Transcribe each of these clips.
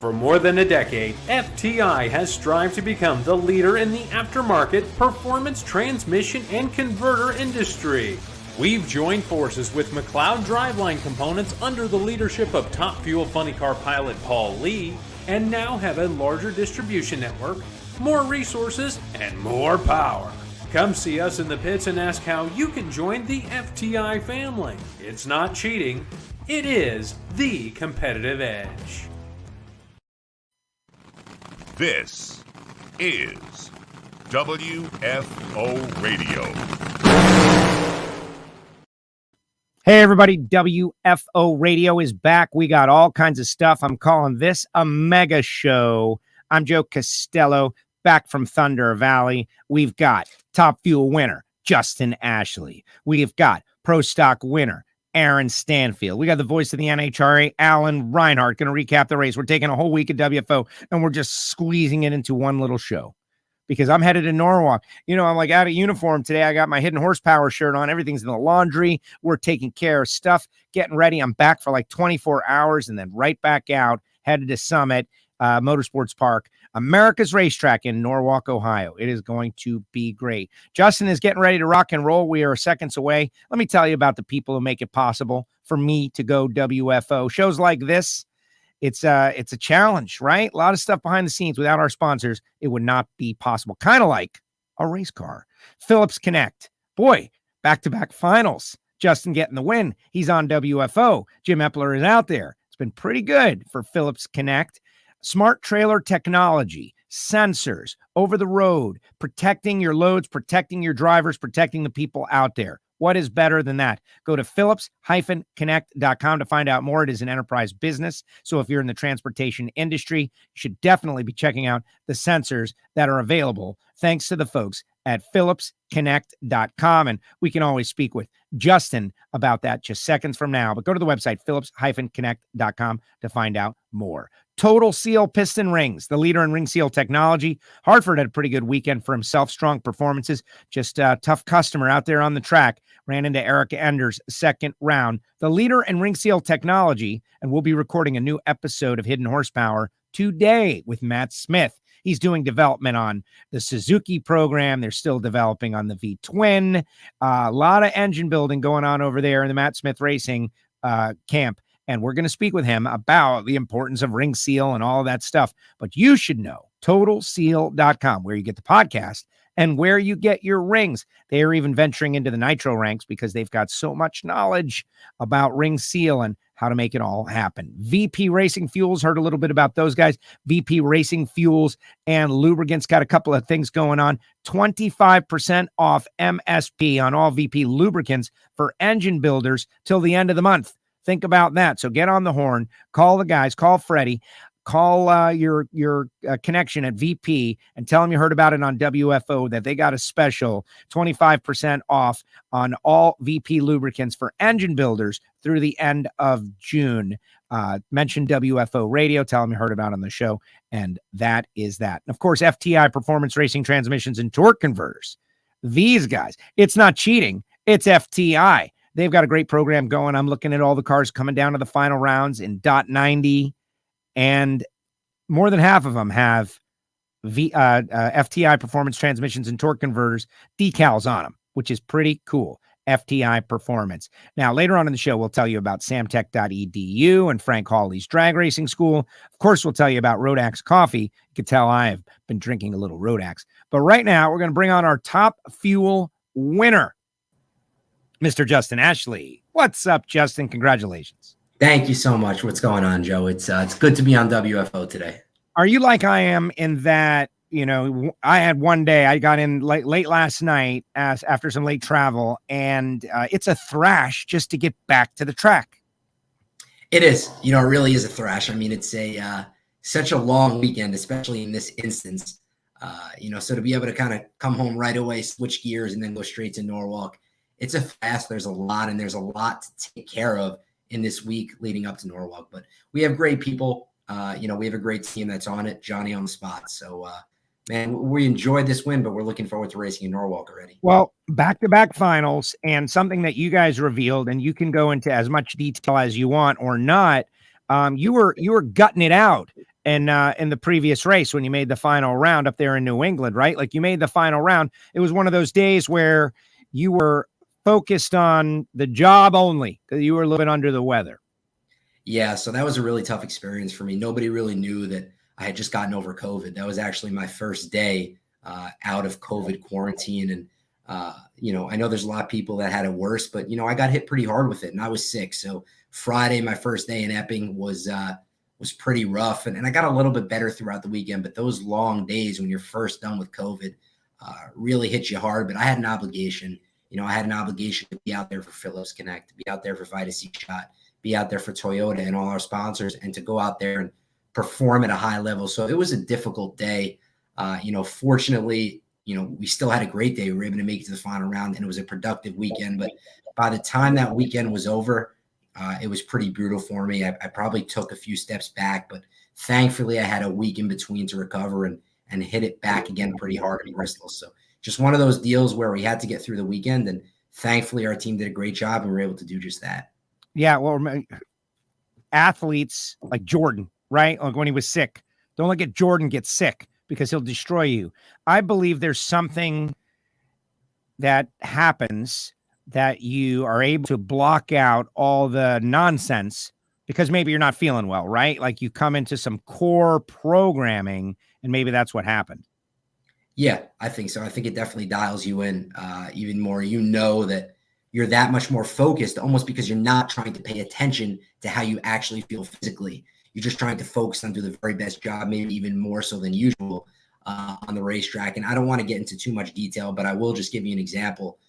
For more than a decade, FTI has strived to become the leader in the aftermarket performance transmission and converter industry. We've joined forces with McLeod Driveline Components under the leadership of Top Fuel Funny Car pilot Paul Lee, and now have a larger distribution network, more resources, and more power. Come see us in the pits and ask how you can join the FTI family. It's not cheating, it is the competitive edge. This is WFO Radio. Hey everybody, WFO Radio is back. We got all kinds of stuff. I'm calling this a mega show. I'm Joe Castello, back from Thunder Valley. We've got Top Fuel winner, Justin Ashley. We've got Pro Stock winner, Aaron Stanfield. We got the voice of the NHRA, Alan Reinhart, going to recap the race. We're taking a whole week of WFO, and we're just squeezing it into one little show because I'm headed to Norwalk. You know, I'm like out of uniform today. I got my Hidden Horsepower shirt on. Everything's in the laundry. We're taking care of stuff, getting ready. I'm back for like 24 hours and then right back out, headed to Summit Motorsports Park, America's racetrack in Norwalk, Ohio. It is going to be great. Justin is getting ready to rock and roll. We are seconds away. Let me tell you about the people who make it possible for me to go WFO. Shows like this, it's a challenge, right? A lot of stuff behind the scenes. Without our sponsors, it would not be possible. Kind of like a race car. Phillips Connect. Boy, back-to-back finals. Justin getting the win. He's on WFO. Jim Epler is out there. It's been pretty good for Phillips Connect. Smart trailer technology, sensors, over the road, protecting your loads, protecting your drivers, protecting the people out there. What is better than that? Go to phillips-connect.com to find out more. It is an enterprise business. So if you're in the transportation industry, you should definitely be checking out the sensors that are available thanks to the folks at phillips-connect.com. And we can always speak with Justin about that just seconds from now. But go to the website, phillips-connect.com, to find out more. Total Seal Piston Rings, the leader in ring seal technology. Hartford had a pretty good weekend for himself. Strong performances. Just a tough customer out there on the track. Ran into Eric Ender's second round. The leader in ring seal technology. And we'll be recording a new episode of Hidden Horsepower today with Matt Smith. He's doing development on the Suzuki program. They're still developing on the V-Twin. A lot of engine building going on over there in the Matt Smith Racing camp. And we're going to speak with him about the importance of ring seal and all of that stuff. But you should know TotalSeal.com, where you get the podcast and where you get your rings. They are even venturing into the nitro ranks because they've got so much knowledge about ring seal and how to make it all happen. VP Racing Fuels, heard a little bit about those guys. VP Racing Fuels and Lubricants got a couple of things going on. 25% off MSP on all VP lubricants for engine builders till the end of the month. Think about that. So get on the horn, call the guys, call Freddie, call your connection at VP and tell them you heard about it on WFO, that they got a special 25% off on all VP lubricants for engine builders through the end of June. Mention WFO Radio, tell them you heard about it on the show, and that is that. And of course, FTI Performance Racing Transmissions and Torque Converters. These guys, it's not cheating, it's FTI. They've got a great program going. I'm looking at all the cars coming down to the final rounds in .90, and more than half of them have FTI Performance Transmissions and Torque Converters decals on them, which is pretty cool. FTI Performance. Now, later on in the show, we'll tell you about samtech.edu and Frank Hawley's drag racing school. Of course, we'll tell you about Rodax coffee. You can tell I've been drinking a little Rodax. But right now, we're going to bring on our Top Fuel winner, Mr. Justin Ashley. What's up, Justin? Congratulations. Thank you so much. What's going on, Joe? It's good to be on WFO today. Are you like I am in that, you know, I had one day, I got in late last night after some late travel, and it's a thrash just to get back to the track. It is. You know, it really is a thrash. I mean, it's such a long weekend, especially in this instance. So to be able to kind of come home right away, switch gears, and then go straight to Norwalk, it's a fast. There's a lot to take care of in this week leading up to Norwalk. But we have great people. We have a great team that's on it, Johnny on the spot. So, man, we enjoyed this win, but we're looking forward to racing in Norwalk already. Well, back-to-back finals, and something that you guys revealed, and you can go into as much detail as you want or not. You were gutting it out in the previous race when you made the final round up there in New England, right? Like you made the final round. It was one of those days where you were focused on the job only because you were a little bit under the weather. Yeah, so that was a really tough experience for me. Nobody really knew that I had just gotten over COVID. That was actually my first day out of COVID quarantine. And, I know there's a lot of people that had it worse, but, I got hit pretty hard with it and I was sick. So Friday, my first day in Epping was pretty rough. And I got a little bit better throughout the weekend, but those long days when you're first done with COVID really hit you hard. But I had an obligation. I had an obligation to be out there for Phillips Connect, to be out there for Vitacy Shot, be out there for Toyota and all our sponsors, and to go out there and perform at a high level. So it was a difficult day. Fortunately, we still had a great day. We were able to make it to the final round, and it was a productive weekend. But by the time that weekend was over, it was pretty brutal for me. I probably took a few steps back, but thankfully I had a week in between to recover and hit it back again pretty hard in Bristol. So just one of those deals where we had to get through the weekend, and thankfully our team did a great job and we were able to do just that. Yeah, well, athletes like Jordan, right? Like when he was sick, don't let Jordan get sick because he'll destroy you. I believe there's something that happens that you are able to block out all the nonsense because maybe you're not feeling well, right? Like you come into some core programming and maybe that's what happened. Yeah, I think so. I think it definitely dials you in even more. That you're that much more focused almost because you're not trying to pay attention to how you actually feel physically. You're just trying to focus on do the very best job, maybe even more so than usual on the racetrack. And I don't want to get into too much detail, but I will just give you an example.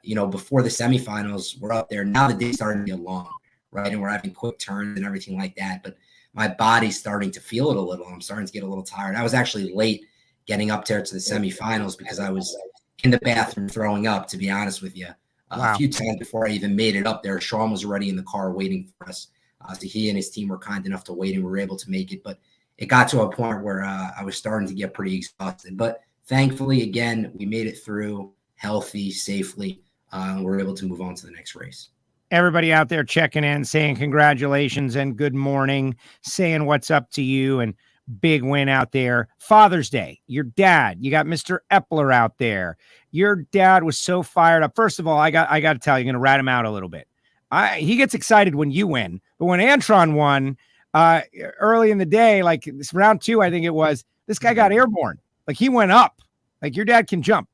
Before the semifinals, we're up there. Now the day's starting to get long, right? And we're having quick turns and everything like that. But my body's starting to feel it a little. I'm starting to get a little tired. I was actually late getting up there to the semifinals because I was in the bathroom throwing up, to be honest with you. Wow. A few times before I even made it up there, Sean was already in the car waiting for us. So he and his team were kind enough to wait and we were able to make it. But it got to a point where I was starting to get pretty exhausted. But thankfully, again, we made it through healthy, safely, and we're able to move on to the next race. Everybody out there checking in, saying congratulations and good morning, saying what's up to you, and big win out there. Father's Day, your dad, you got Mr. Epler out there. Your dad was so fired up. First of all, I got to tell you, going to rat him out a little bit. He gets excited when you win, but when Antron won early in the day, like this round 2, I think it was, this guy got airborne. Like he went up. Like your dad can jump.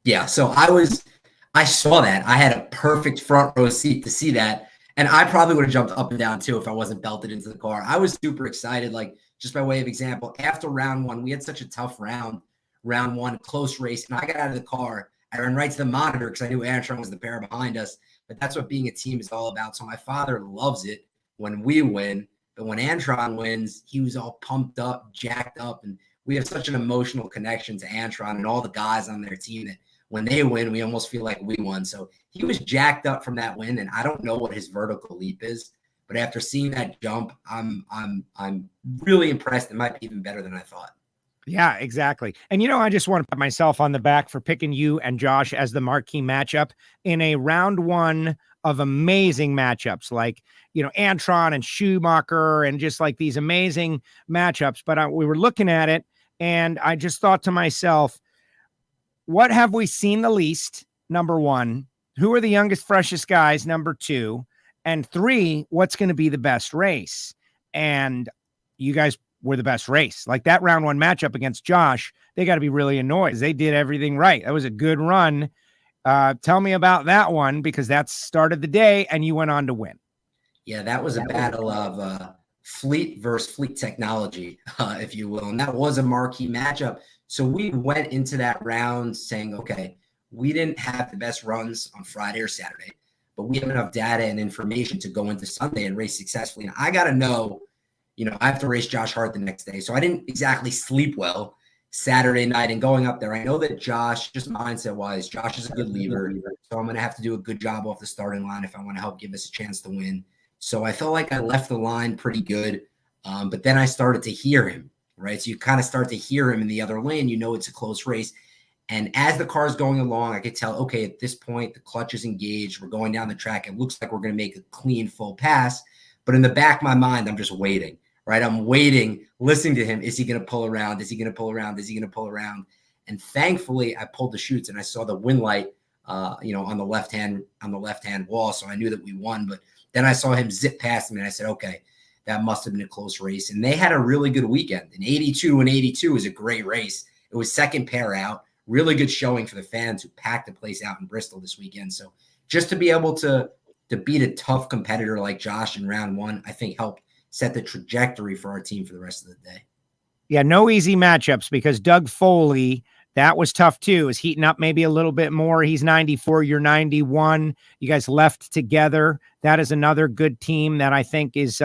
Yeah, so I saw that. I had a perfect front row seat to see that, and I probably would have jumped up and down too if I wasn't belted into the car. I was super excited. Like just by way of example, after round 1, we had such a tough round 1, close race, and I got out of the car. I ran right to the monitor because I knew Antron was the pair behind us. But that's what being a team is all about. So my father loves it when we win. But when Antron wins, he was all pumped up, jacked up. And we have such an emotional connection to Antron and all the guys on their team that when they win, we almost feel like we won. So he was jacked up from that win. And I don't know what his vertical leap is. But after seeing that jump, I'm really impressed. It might be even better than I thought. Yeah, exactly. And, I just want to pat myself on the back for picking you and Josh as the marquee matchup in a round 1 of amazing matchups like, Antron and Schumacher and just like these amazing matchups. But we were looking at it and I just thought to myself, what have we seen the least? Number 1, who are the youngest, freshest guys? Number 2, and 3, what's going to be the best race? And you guys were the best race. Like that round 1 matchup against Josh, they got to be really annoyed. They did everything right. That was a good run. Tell me about that one because that started the day and you went on to win. Yeah, that was a battle of fleet versus fleet technology, if you will. And that was a marquee matchup. So we went into that round saying, okay, we didn't have the best runs on Friday or Saturday, but we have enough data and information to go into Sunday and race successfully. And I got to know, I have to race Josh Hart the next day. So I didn't exactly sleep well Saturday night and going up there. I know that Josh, just mindset-wise, Josh is a good leader. So I'm going to have to do a good job off the starting line if I want to help give us a chance to win. So I felt like I left the line pretty good. But then I started to hear him, right? So you kind of start to hear him in the other lane. It's a close race. And as the car is going along, I could tell, okay, at this point, the clutch is engaged. We're going down the track. It looks like we're going to make a clean, full pass. But in the back of my mind, I'm just waiting. right? I'm waiting, listening to him. Is he going to pull around? Is he going to pull around? Is he going to pull around? And thankfully, I pulled the chutes and I saw the win light, on the left-hand wall. So I knew that we won. But then I saw him zip past me and I said, okay, that must have been a close race. And they had a really good weekend. An 82 and 82 is a great race. It was second pair out. Really good showing for the fans who packed the place out in Bristol this weekend. So just to be able to beat a tough competitor like Josh in round one, I think helped set the trajectory for our team for the rest of the day. Yeah, no easy matchups because Doug Foley, that was tough too, is heating up maybe a little bit more. He's 94, you're 91. You guys left together. That is another good team that I think is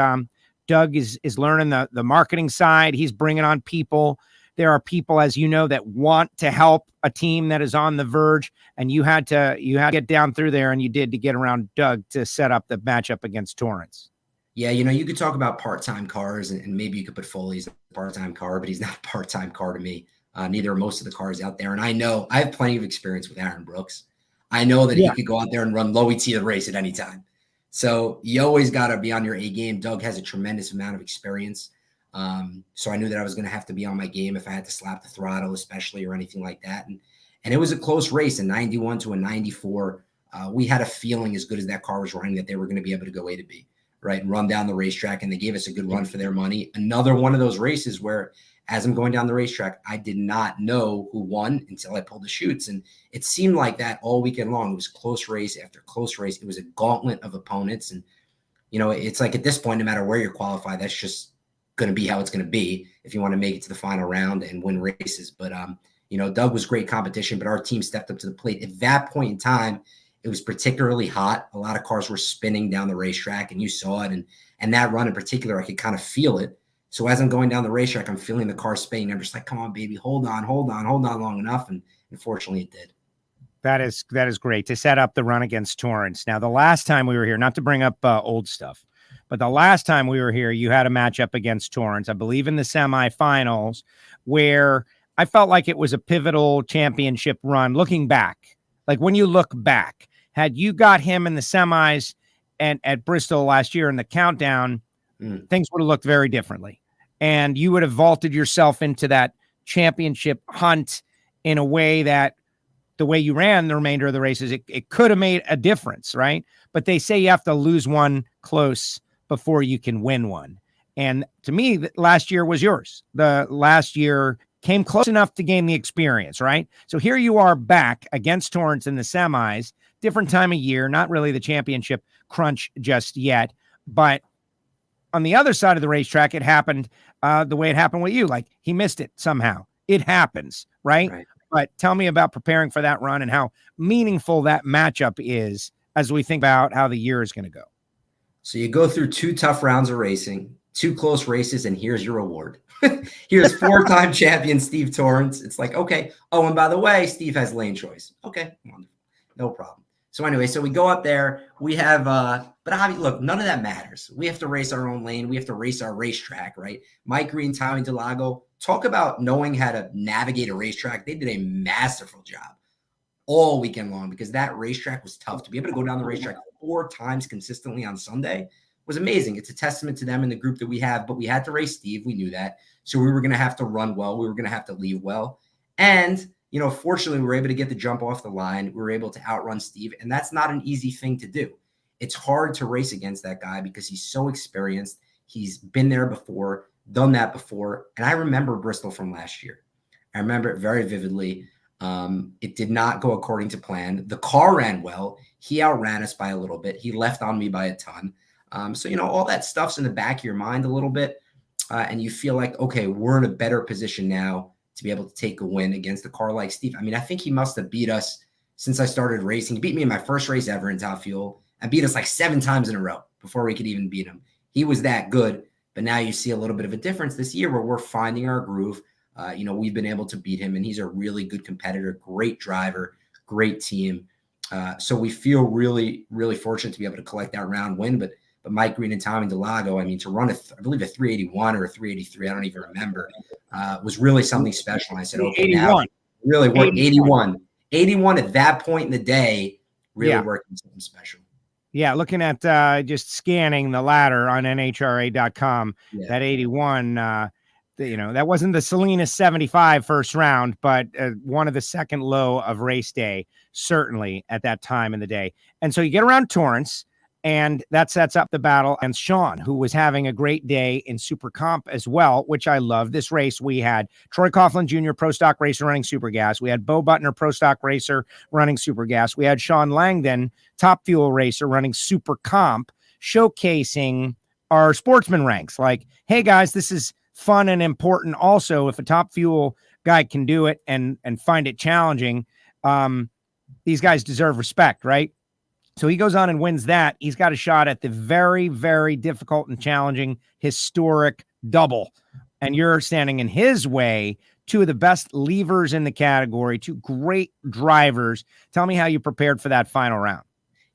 Doug is learning the marketing side. He's bringing on people. There are people, as you know, that want to help a team that is on the verge, and you had to get down through there, and you did to get around Doug to set up the matchup against Torrence. Yeah, you could talk about part-time cars, and maybe you could put Foley as a part-time car, but he's not a part-time car to me. Neither are most of the cars out there. And I know I have plenty of experience with Aaron Brooks. I know that he could go out there and run low ET the race at any time. So you always got to be on your A game. Doug has a tremendous amount of experience. So I knew that I was going to have to be on my game if I had to slap the throttle, especially, or anything like that. And it was a close race, a 91 to a 94. We had a feeling, as good as that car was running, that they were going to be able to go A to B, right, and run down the racetrack. And they gave us a good run for their money. Another one of those races where, as I'm going down the racetrack, I did not know who won until I pulled the chutes. And it seemed like that all weekend long. It was close race after close race. It was a gauntlet of opponents. And, it's like at this point, no matter where you're qualified, that's just going to be how it's going to be if you want to make it to the final round and win races. But, Doug was great competition, but our team stepped up to the plate. At that point in time, it was particularly hot. A lot of cars were spinning down the racetrack, and you saw it. And that run in particular, I could kind of feel it. So as I'm going down the racetrack, I'm feeling the car spinning. I'm just like, come on, baby, hold on long enough. And unfortunately it did. That is great to set up the run against Torrence. Now, the last time we were here, not to bring up old stuff, but the last time we were here, you had a matchup against Torrence, I believe in the semifinals, where I felt like it was a pivotal championship run. Looking back, like when you look back, had you got him in the semis and at Bristol last year in the countdown, things would have looked very differently. And you would have vaulted yourself into that championship hunt in a way that the way you ran the remainder of the races, it could have made a difference, right? But they say you have to lose one close before you can win one. And to me, last year was yours. The last year came close enough to gain the experience, right? So here you are back against Torrence in the semis, different time of year, not really the championship crunch just yet, but on the other side of the racetrack, it happened the way it happened with you. Like he missed it somehow. It happens, right? But tell me about preparing for that run and how meaningful that matchup is as we think about how the year is going to go. So you go through 2 tough rounds of racing, 2 close races, and here's your reward. Here's 4-time champion Steve Torrence. It's like, okay. Oh, and by the way, Steve has lane choice. Okay, no problem. So anyway, so we go up there. We have, but look, none of that matters. We have to race our own lane. We have to race our racetrack, right? Mike Green, Tommy DeLago, talk about knowing how to navigate a racetrack. They did a masterful job all weekend long because that racetrack was tough. To be able to go down the racetrack 4 times consistently on Sunday was amazing. It's a testament to them and the group that we have, but we had to race Steve. We knew that. So we were going to have to run well. We were going to have to leave well. And fortunately, we were able to get the jump off the line. We were able to outrun Steve, and that's not an easy thing to do. It's hard to race against that guy because he's so experienced. He's been there before, done that before. And I remember Bristol from last year. I remember it very vividly. It did not go according to plan. The car ran well. He outran us by a little bit. He left on me by a ton. So, all that stuff's in the back of your mind a little bit. And you feel like, okay, we're in a better position now to be able to take a win against a car like Steve. I mean, I think he must have beat us since I started racing. He beat me in my first race ever in Top Fuel and beat us like 7 times in a row before we could even beat him. He was that good. But now you see a little bit of a difference this year where we're finding our groove. We've been able to beat him, and he's a really good competitor, great driver, great team. So we feel really, really fortunate to be able to collect that round win. But Mike Green and Tommy DeLago, I mean, to run I believe a 381 or a 383, I don't even remember, was really something special. And I said, okay, 81. Now really worked 81 at that point in the day, really working something special. Yeah, looking at just scanning the ladder on NHRA.com, that 81, that wasn't the Salinas 75 first round, but one of the second low of race day, certainly at that time in the day. And so you get around Torrence, and that sets up the battle. And Sean, who was having a great day in Super Comp as well, which I love. This race, we had Troy Coughlin Jr., Pro Stock Racer running Super Gas. We had Bo Butner, Pro Stock Racer running Super Gas. We had Sean Langdon, Top Fuel Racer running Super Comp, showcasing our sportsman ranks. Like, hey, guys, this is fun and important. Also, if a Top Fuel guy can do it and find it challenging, these guys deserve respect, right? So he goes on and wins that. He's got a shot at the very, very difficult and challenging historic double. And you're standing in his way. Two of the best levers in the category, two great drivers. Tell me how you prepared for that final round.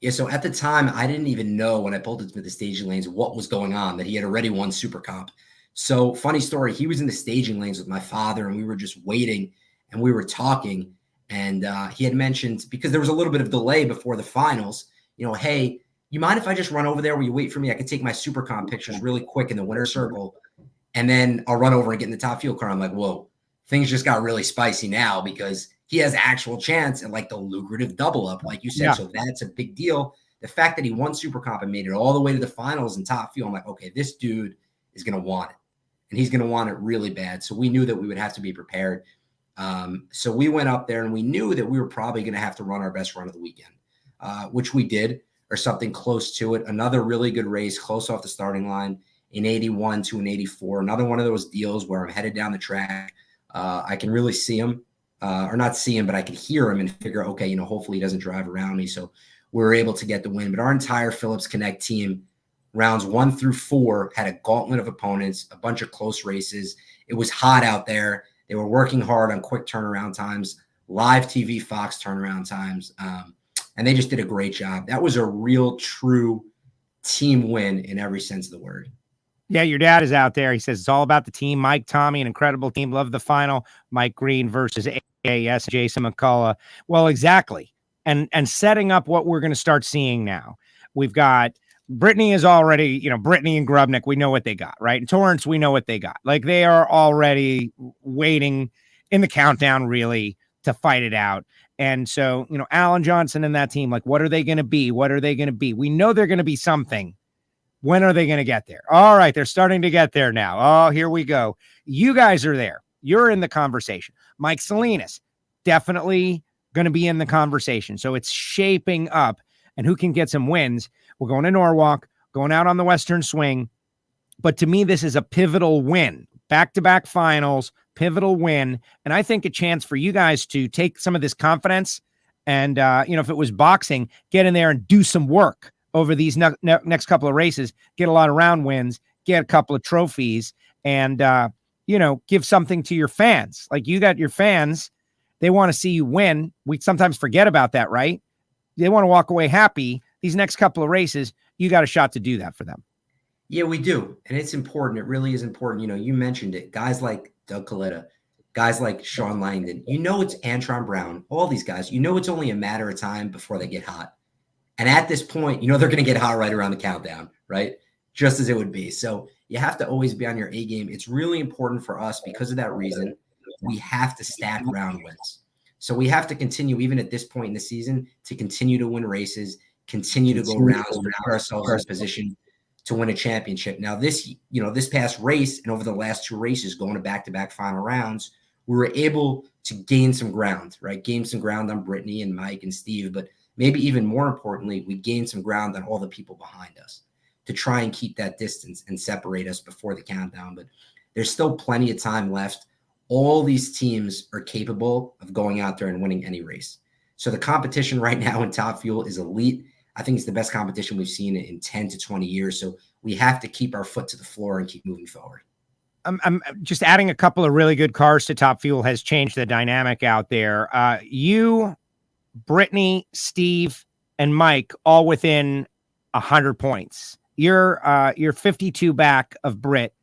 Yeah, so at the time, I didn't even know when I pulled into the staging lanes what was going on, that he had already won Super Comp. So funny story, he was in the staging lanes with my father, and we were just waiting, and we were talking. And he had mentioned, because there was a little bit of delay before the finals, hey, you mind if I just run over there? Will you wait for me? I could take my Super Comp pictures really quick in the winner's circle, and then I'll run over and get in the Top Fuel car. I'm like, whoa, things just got really spicy now, because he has actual chance and like the lucrative double up, like you said. Yeah. So that's a big deal. The fact that he won Super Comp and made it all the way to the finals in Top Fuel, I'm like, okay, this dude is going to want it, and he's going to want it really bad. So we knew that we would have to be prepared. So we went up there, and we knew that we were probably going to have to run our best run of the weekend, which we did, or something close to it. Another really good race, close off the starting line, an 81 to an 84. Another one of those deals where I'm headed down the track. I can really see him, or not see him, but I can hear him and figure, okay, hopefully he doesn't drive around me. So we were able to get the win. But our entire Phillips Connect team, rounds 1 through 4, had a gauntlet of opponents, a bunch of close races. It was hot out there. They were working hard on quick turnaround times, live TV Fox turnaround times, and they just did a great job. That was a real, true team win in every sense of the word. Yeah, your dad is out there. He says it's all about the team. Mike, Tommy, an incredible team. Love the final. Mike Green versus AAS, Jason McCullough. Well, exactly. And setting up what we're going to start seeing now. We've got Brittany is already, Brittany and Grubnick, we know what they got, right? And Torrence, we know what they got. Like, they are already waiting in the countdown, really, to fight it out. And so, Alan Johnson and that team, like, what are they going to be? What are they going to be? We know they're going to be something. When are they going to get there? All right, they're starting to get there now. Oh, here we go. You guys are there. You're in the conversation. Mike Salinas, definitely going to be in the conversation. So it's shaping up. And who can get some wins? We're going to Norwalk, going out on the Western Swing. But to me, this is a pivotal win. Back-to-back finals, pivotal win. And I think a chance for you guys to take some of this confidence and, if it was boxing, get in there and do some work over these next couple of races, get a lot of round wins, get a couple of trophies, and, give something to your fans. Like, you got your fans, they want to see you win. We sometimes forget about that, right? They want to walk away happy. These next couple of races, you got a shot to do that for them. Yeah, we do. And it's important. It really is important. You mentioned it. Guys like Doug Coletta, guys like Sean Langdon, it's Antron Brown, all these guys, it's only a matter of time before they get hot. And at this point, they're going to get hot right around the countdown, right? Just as it would be. So you have to always be on your A game. It's really important for us because of that reason. We have to stack round wins. So we have to continue, even at this point in the season, to continue to win races, continue to go rounds, to put ourselves in a position to win a championship. Now, this past race and over the last 2 races, going to back-to-back final rounds, we were able to gain some ground, right? Gain some ground on Brittany and Mike and Steve, but maybe even more importantly, we gained some ground on all the people behind us to try and keep that distance and separate us before the countdown. But there's still plenty of time left. All these teams are capable of going out there and winning any race. So the competition right now in Top Fuel is elite. I think it's the best competition we've seen in 10 to 20 years. So we have to keep our foot to the floor and keep moving forward. I'm just adding a couple of really good cars to Top Fuel has changed the dynamic out there. You, Brittany, Steve, and Mike all within 100 points. You're 52 back of Britt.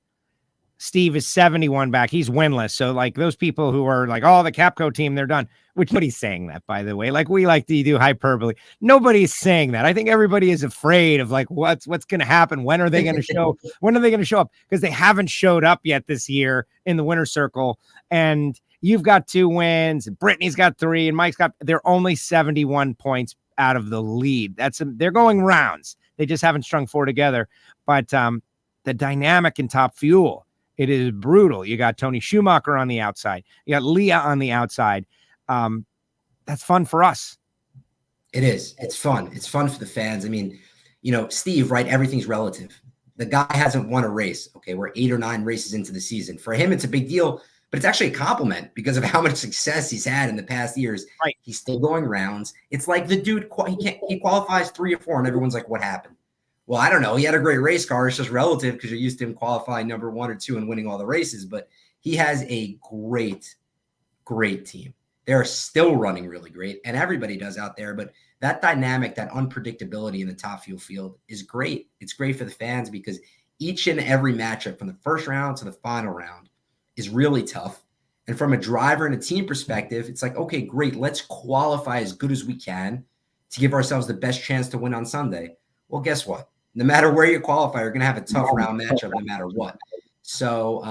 Steve is 71 back. He's winless. So like those people who are like, oh, the Capco team, they're done. Which nobody's saying that, by the way. Like we like to do hyperbole. Nobody's saying that. I think everybody is afraid of like what's going to happen. When are they going to show? When are they going to show up? Because they haven't showed up yet this year in the winner's circle. And you've got 2 wins. And Brittany's got 3, and Mike's got. They're only 71 points out of the lead. They're going rounds. They just haven't strung 4 together. But the dynamic in Top Fuel. It is brutal. You got Tony Schumacher on the outside. You got Leah on the outside. That's fun for us. It is. It's fun. It's fun for the fans. I mean, Steve, right? Everything's relative. The guy hasn't won a race. Okay. We're 8 or 9 races into the season. For him, it's a big deal, but it's actually a compliment because of how much success he's had in the past years. Right. He's still going rounds. It's like the dude, he qualifies 3 or 4 and everyone's like, what happened? Well, I don't know. He had a great race car. It's just relative because you're used to him qualifying number 1 or 2 and winning all the races. But he has a great, great team. They're still running really great, and everybody does out there. But that dynamic, that unpredictability in the Top Fuel field is great. It's great for the fans because each and every matchup from the first round to the final round is really tough. And from a driver and a team perspective, it's like, okay, great. Let's qualify as good as we can to give ourselves the best chance to win on Sunday. Well, guess what? No matter where you qualify, you're going to have a tough round matchup no matter what. So,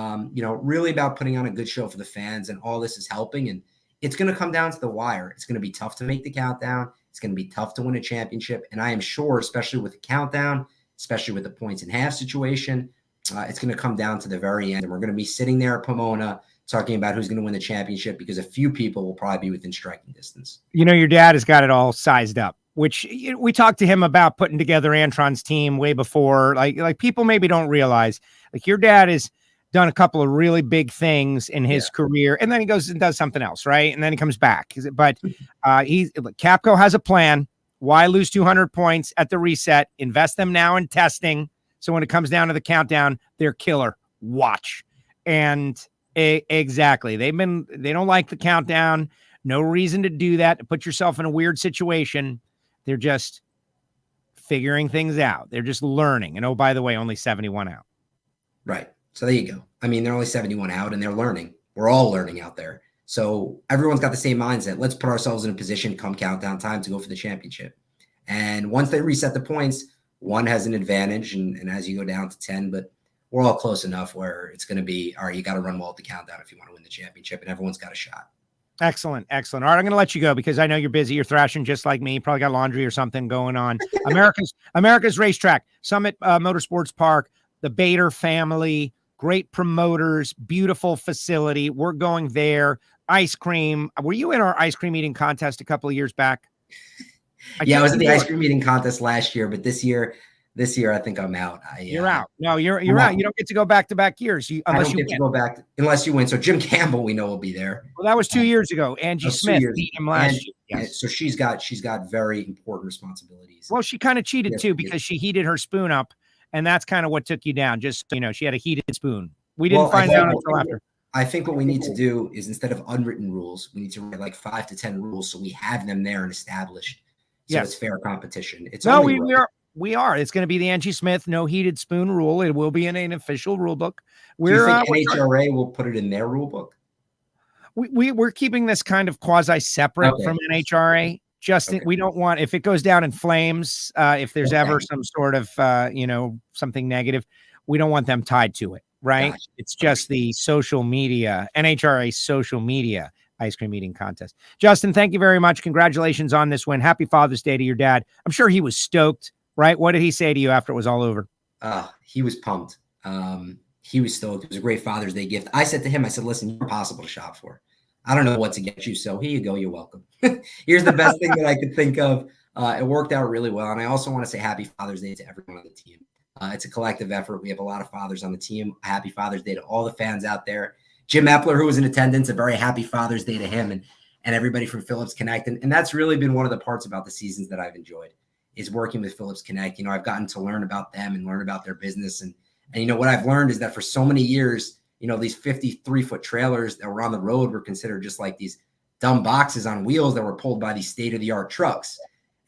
really about putting on a good show for the fans, and all this is helping. And it's going to come down to the wire. It's going to be tough to make the countdown. It's going to be tough to win a championship. And I am sure, especially with the countdown, especially with the points and half situation, it's going to come down to the very end. And we're going to be sitting there at Pomona talking about who's going to win the championship because a few people will probably be within striking distance. Your dad has got it all sized up, which we talked to him about putting together Antron's team way before. Like people maybe don't realize, like your dad has done a couple of really big things in his career, and then he goes and does something else, right? And then he comes back. But Capco has a plan. Why lose 200 points at the reset? Invest them now in testing. So when it comes down to the countdown, they're killer. Watch. And exactly. They don't like the countdown. No reason to do that, to put yourself in a weird situation. They're just figuring things out. They're just learning. And oh, by the way, only 71 out. Right. So there you go. I mean, they're only 71 out and they're learning. We're all learning out there. So everyone's got the same mindset. Let's put ourselves in a position come countdown time to go for the championship. And once they reset the points, one has an advantage. And as you go down to 10, but we're all close enough where it's going to be, all right, you got to run well at the countdown if you want to win the championship, and everyone's got a shot. Excellent. Excellent. All right. I'm going to let you go because I know you're busy. You're thrashing just like me. You probably got laundry or something going on. America's Racetrack, Summit Motorsports Park, the Bader family, great promoters, beautiful facility. We're going there. Ice cream. Were you in our ice cream eating contest a couple of years back? I was in the ice cream eating contest last year, but this year I think I'm out. You're out. No, you're out. You don't get to go back-to-back years unless you get to go back unless you win. So Jim Campbell, we know, will be there. Well, that was 2 years ago. Angie Smith beat him last year. Yes. So she's got very important responsibilities. Well, she kind of cheated too because she heated her spoon up, and that's kind of what took you down. Just she had a heated spoon. We didn't find out until after. I think what we need to do is, instead of unwritten rules, we need to write like 5 to 10 rules so we have them there and established. So it's fair competition. We are. It's going to be the Angie Smith no heated spoon rule. It will be in an official rule book. Do you think NHRA will put it in their rule book? We're keeping this kind of quasi separate from NHRA. We don't want, if it goes down in flames, if there's ever some sort of something negative, we don't want them tied to it. Right. Gotcha. It's just the social media, NHRA social media ice cream eating contest. Justin, thank you very much. Congratulations on this win. Happy Father's Day to your dad. I'm sure he was stoked, right? What did he say to you after it was all over? He was pumped. He was stoked. It was a great Father's Day gift. I said to him, listen, you're impossible to shop for. I don't know what to get you. So here you go. You're welcome. Here's the best thing that I could think of. It worked out really well. And I also want to say happy Father's Day to everyone on the team. It's a collective effort. We have a lot of fathers on the team. Happy Father's Day to all the fans out there. Jim Epler, who was in attendance, a very happy Father's Day to him and everybody from Phillips Connect. And that's really been one of the parts about the seasons that I've enjoyed, is working with Phillips Connect. I've gotten to learn about them and learn about their business. And what I've learned is that for so many years, these 53-foot trailers that were on the road were considered just like these dumb boxes on wheels that were pulled by these state-of-the-art trucks.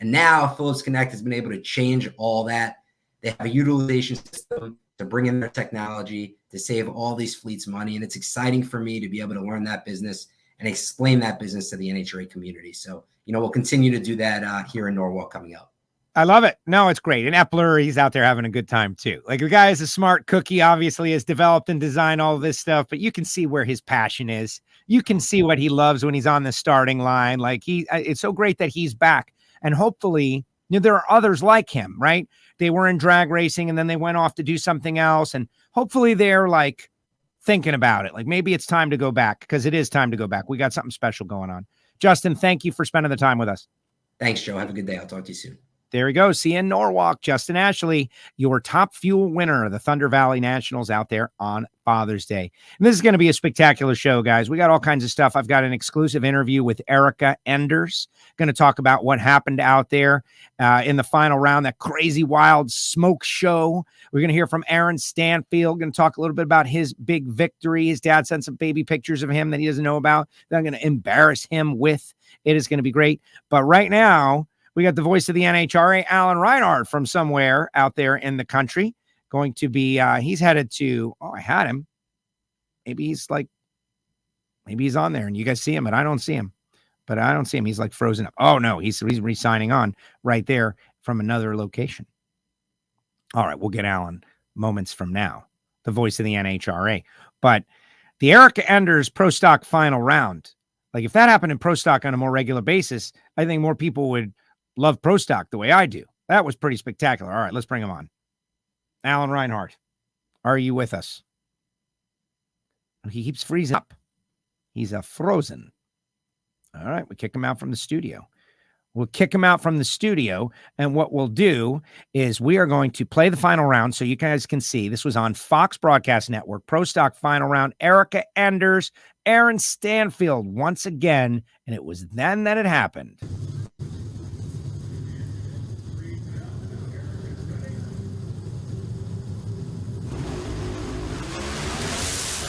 And now Phillips Connect has been able to change all that. They have a utilization system. to bring in their technology to save all these fleets money. And it's exciting for me to be able to learn that business and explain that business to the NHRA community. So, we'll continue to do that here in Norwalk coming up. I love it. No, it's great. And Epler, he's out there having a good time too. Like, the guy is a smart cookie, obviously has developed and designed all of this stuff, but you can see where his passion is. You can see what he loves when he's on the starting line. Like, it's so great that he's back. And hopefully, there are others like him, right? They were in drag racing and then they went off to do something else. And hopefully they're like thinking about it. Like, maybe it's time to go back, because it is time to go back. We got something special going on. Justin, thank you for spending the time with us. Thanks, Joe. Have a good day. I'll talk to you soon. There we go. See you in Norwalk. Justin Ashley, your Top Fuel winner of the Thunder Valley Nationals out there on Father's Day. And this is going to be a spectacular show, guys. We got all kinds of stuff. I've got an exclusive interview with Erica Enders. Going to talk about what happened out there in the final round, that crazy wild smoke show. We're going to hear from Aaron Stanfield. Going to talk a little bit about his big victory. His dad sent some baby pictures of him that he doesn't know about that I'm going to embarrass him with. It is going to be great. But right now, we got the voice of the NHRA, Alan Reinhart, from somewhere out there in the country. Going to be, he's headed to, I had him. Maybe he's on there and you guys see him, but I don't see him. He's like frozen up. Oh, no, he's re-signing on right there from another location. All right, we'll get Alan moments from now, the voice of the NHRA. But the Erica Enders Pro Stock final round, like if that happened in Pro Stock on a more regular basis, I think more people would love Pro Stock the way I do. That was pretty spectacular. All right, let's bring him on. Alan Reinhart, are you with us? He keeps freezing up. He's frozen. All right, we kick him out from the studio. And what we'll do is we are going to play the final round so you guys can see. This was on Fox Broadcast Network, Pro Stock final round. Erica Enders, Aaron Stanfield once again, and it was then that it happened.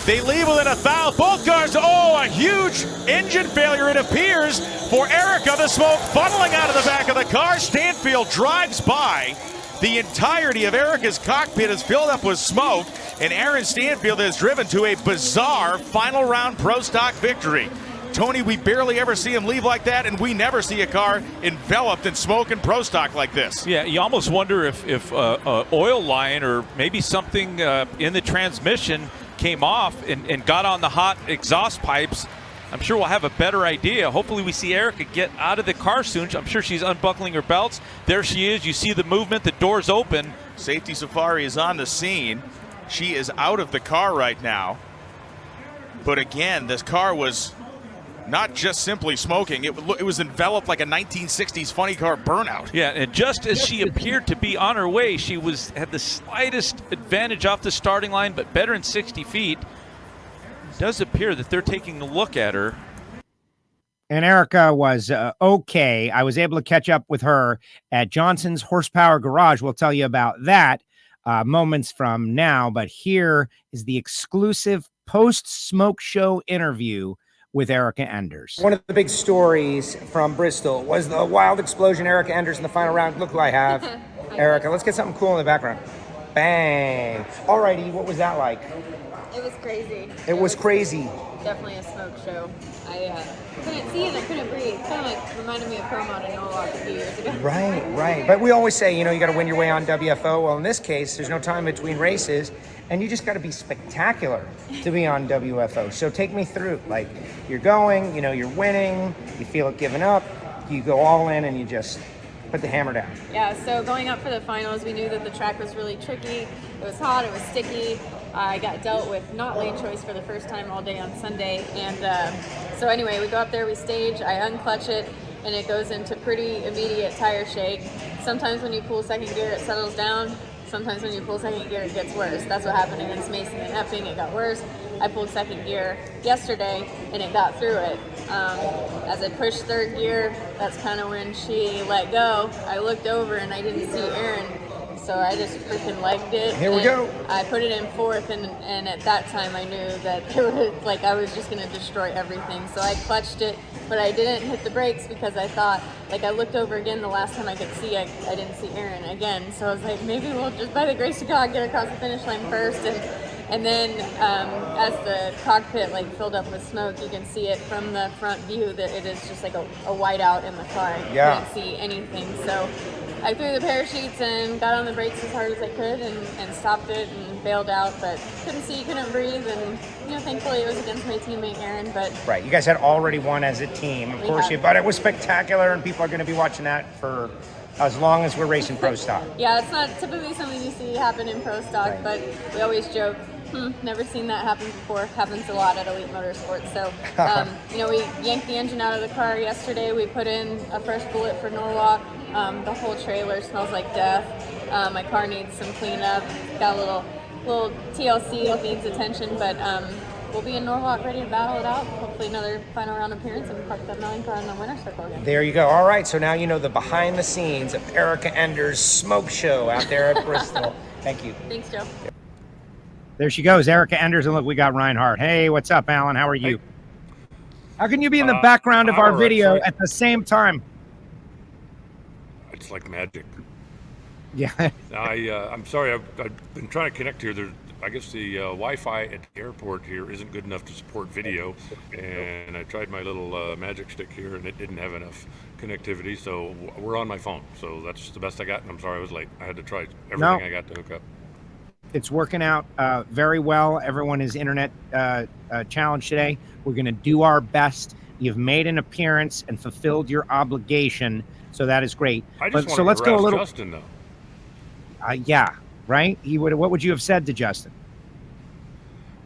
They leave within a foul. Both cars, a huge engine failure, it appears, for Erica. The smoke funneling out of the back of the car. Stanfield drives by. The entirety of Erica's cockpit is filled up with smoke, and Aaron Stanfield is driven to a bizarre final round Pro Stock victory. Tony, we barely ever see him leave like that, and we never see a car enveloped in smoke and Pro Stock like this. Yeah, you almost wonder if oil line or maybe something in the transmission came off and got on the hot exhaust pipes. I'm sure we'll have a better idea. Hopefully we see Erica get out of the car soon. I'm sure she's unbuckling her belts. There she is. You see the movement. The door's open. Safety Safari is on the scene. She is out of the car right now. But again, this car was not just simply smoking. It was enveloped like a 1960s funny car burnout. Yeah, and just as she appeared to be on her way, she had the slightest advantage off the starting line, but better in 60 feet. It does appear that they're taking a look at her. And Erica was okay. I was able to catch up with her at Johnson's Horsepower Garage. We'll tell you about that moments from now. But here is the exclusive post-smoke show interview with Erica Enders. One of the big stories from Bristol was the wild explosion. Erica Enders in the final round. Look who I have. Erica, let's get something cool in the background. Bang. Alrighty, what was that like? It was crazy. It was crazy. Definitely a smoke show. I couldn't see and I couldn't breathe. Kind of like reminded me of promo in Norwalk a few years ago. Right. But we always say, you got to win your way on WFO. Well, in this case, there's no time between races, and you just got to be spectacular to be on WFO. So take me through. Like, you're going, you're winning, you feel it giving up, you go all in, and you just put the hammer down. Yeah, so going up for the finals, we knew that the track was really tricky. It was hot, it was sticky. I got dealt with not lane choice for the first time all day on Sunday. And so anyway, we go up there, we stage, I unclutch it, and it goes into pretty immediate tire shake. Sometimes when you pull second gear, it settles down. Sometimes when you pull second gear, it gets worse. That's what happened against Mason and Epping. It got worse. I pulled second gear yesterday, and it got through it. As I pushed third gear, that's kind of when she let go. I looked over, and I didn't see Aaron so I just freaking legged it. Here we go. I put it in fourth, and at that time I knew that I was just going to destroy everything. So I clutched it, but I didn't hit the brakes because I thought, I looked over again the last time I could see, I didn't see Aaron again. So I was like, maybe we'll just, by the grace of God, get across the finish line first. And then as the cockpit filled up with smoke, you can see it from the front view that it is just like a whiteout in the car. You can't see anything. So I threw the parachutes and got on the brakes as hard as I could and stopped it and bailed out, but couldn't see, couldn't breathe, and thankfully it was against my teammate Aaron. But right, you guys had already won as a team, of course, but it was spectacular, and people are going to be watching that for as long as we're racing pro stock. Yeah, it's not typically something you see happen in pro stock, but we always joke, never seen that happen before. Happens a lot at Elite Motorsports. So, we yanked the engine out of the car yesterday. We put in a fresh bullet for Norwalk. The whole trailer smells like death. My car needs some cleanup. Got a little TLC that needs attention, but we'll be in Norwalk ready to battle it out. Hopefully another final round appearance and park that 9 car in the winner's circle again. There you go. All right, so now you know the behind the scenes of Erica Ender's smoke show out there at Bristol. Thank you. Thanks, Joe. There she goes, Erica Enders, and look, we got Reinhart. Hey, what's up, Alan? How are you? How can you be in the background of our video at the same time? It's like magic. Yeah. I'm sorry. I've been trying to connect here. I guess the Wi-Fi at the airport here isn't good enough to support video, and I tried my little magic stick here, and it didn't have enough connectivity, so we're on my phone. So that's the best I got, and I'm sorry I was late. I had to try everything I got to hook up. It's working out very well. Everyone is internet challenged today. We're going to do our best. You've made an appearance and fulfilled your obligation, so that is great. So let's go a little. Justin, though. Yeah, right. What would you have said to Justin?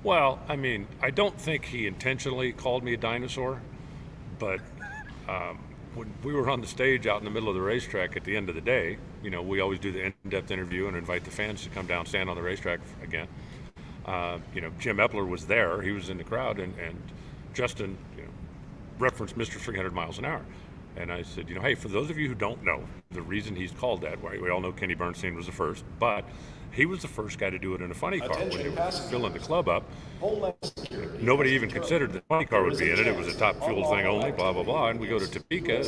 Well, I mean, I don't think he intentionally called me a dinosaur, but when we were on the stage out in the middle of the racetrack at the end of the day, we always do the in-depth interview and invite the fans to come down, stand on the racetrack again. Jim Epler was there. He was in the crowd, and Justin, referenced Mr. 300 miles an hour. And I said, hey, for those of you who don't know, the reason he's called that, we all know Kenny Bernstein was the first, but he was the first guy to do it in a funny car. When they were filling the club up, nobody even considered the funny car would be in it. It was a top fuel thing only, blah, blah, blah. And we go to Topeka,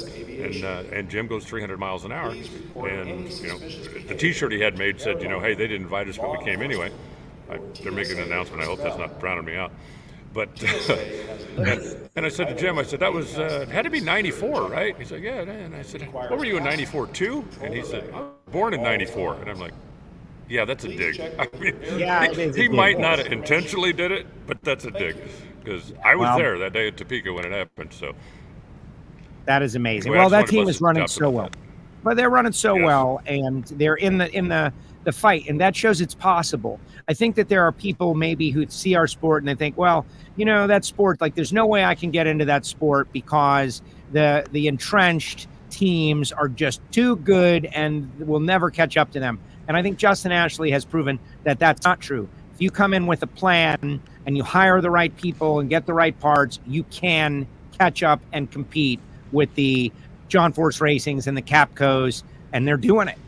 and Jim goes 300 miles an hour. And, the T-shirt he had made said, hey, they didn't invite us, but we came anyway. They're making an announcement. I hope that's not drowning me out. But and I said to Jim, that was it had to be 94, right? He said, yeah. And I said, what were you in 94 too? And he said, I was born in 94. And I'm like, yeah, that's a dig. I mean, he might not have intentionally did it, but that's a dig, because I was there that day at Topeka when it happened. So that is amazing. Well, that team is running so well. But they're running so well, and they're in the fight, and that shows it's possible. I think that there are people maybe who see our sport and they think, well, that sport, there's no way I can get into that sport because the entrenched teams are just too good and will never catch up to them. And I think Justin Ashley has proven that that's not true. If you come in with a plan and you hire the right people and get the right parts, you can catch up and compete with the John Force Racings and the Capcos, and they're doing it.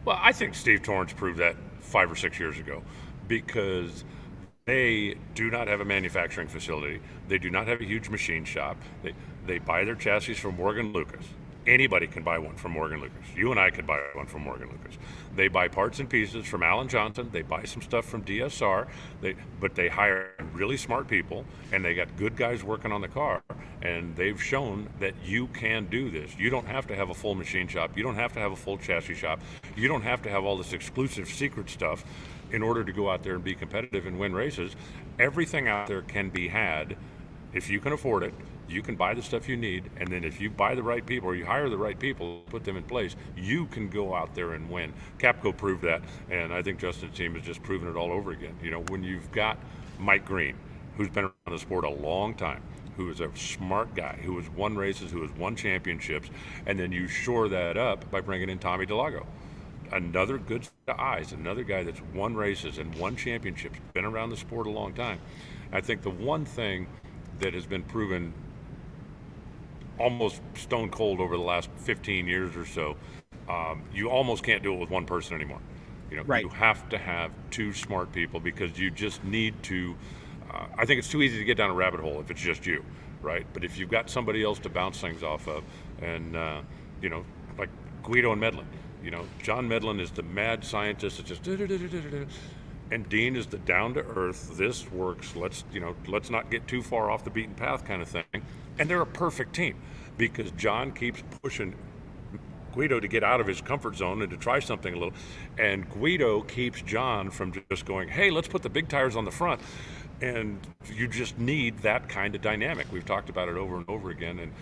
Well, I think Steve Torrence proved that 5 or 6 years ago, because they do not have a manufacturing facility. They do not have a huge machine shop. They buy their chassis from Morgan Lucas. Anybody can buy one from Morgan Lucas. You and I could buy one from Morgan Lucas. They buy parts and pieces from Alan Johnson. They buy some stuff from DSR. But they hire really smart people, and they got good guys working on the car. And they've shown that you can do this. You don't have to have a full machine shop. You don't have to have a full chassis shop. You don't have to have all this exclusive secret stuff in order to go out there and be competitive and win races. Everything out there can be had if you can afford it. You can buy the stuff you need, and then if you buy the right people or you hire the right people, put them in place, you can go out there and win. Capco proved that, and I think Justin's team has just proven it all over again. When you've got Mike Green, who's been around the sport a long time, who is a smart guy, who has won races, who has won championships, and then you shore that up by bringing in Tommy DeLago. Another good set of eyes, another guy that's won races and won championships, been around the sport a long time. I think the one thing that has been proven almost stone cold over the last 15 years or so you almost can't do it with one person anymore. Right. You have to have two smart people, because you just need to. I think it's too easy to get down a rabbit hole if it's just you, right? But if you've got somebody else to bounce things off of, and like Guido and Medlin, John Medlin is the mad scientist that just and Dean is the down to earth. This works. Let's not get too far off the beaten path kind of thing. And they're a perfect team, because John keeps pushing Guido to get out of his comfort zone and to try something a little, and Guido keeps John from just going, hey, let's put the big tires on the front. And you just need that kind of dynamic. We've talked about it over and over again, and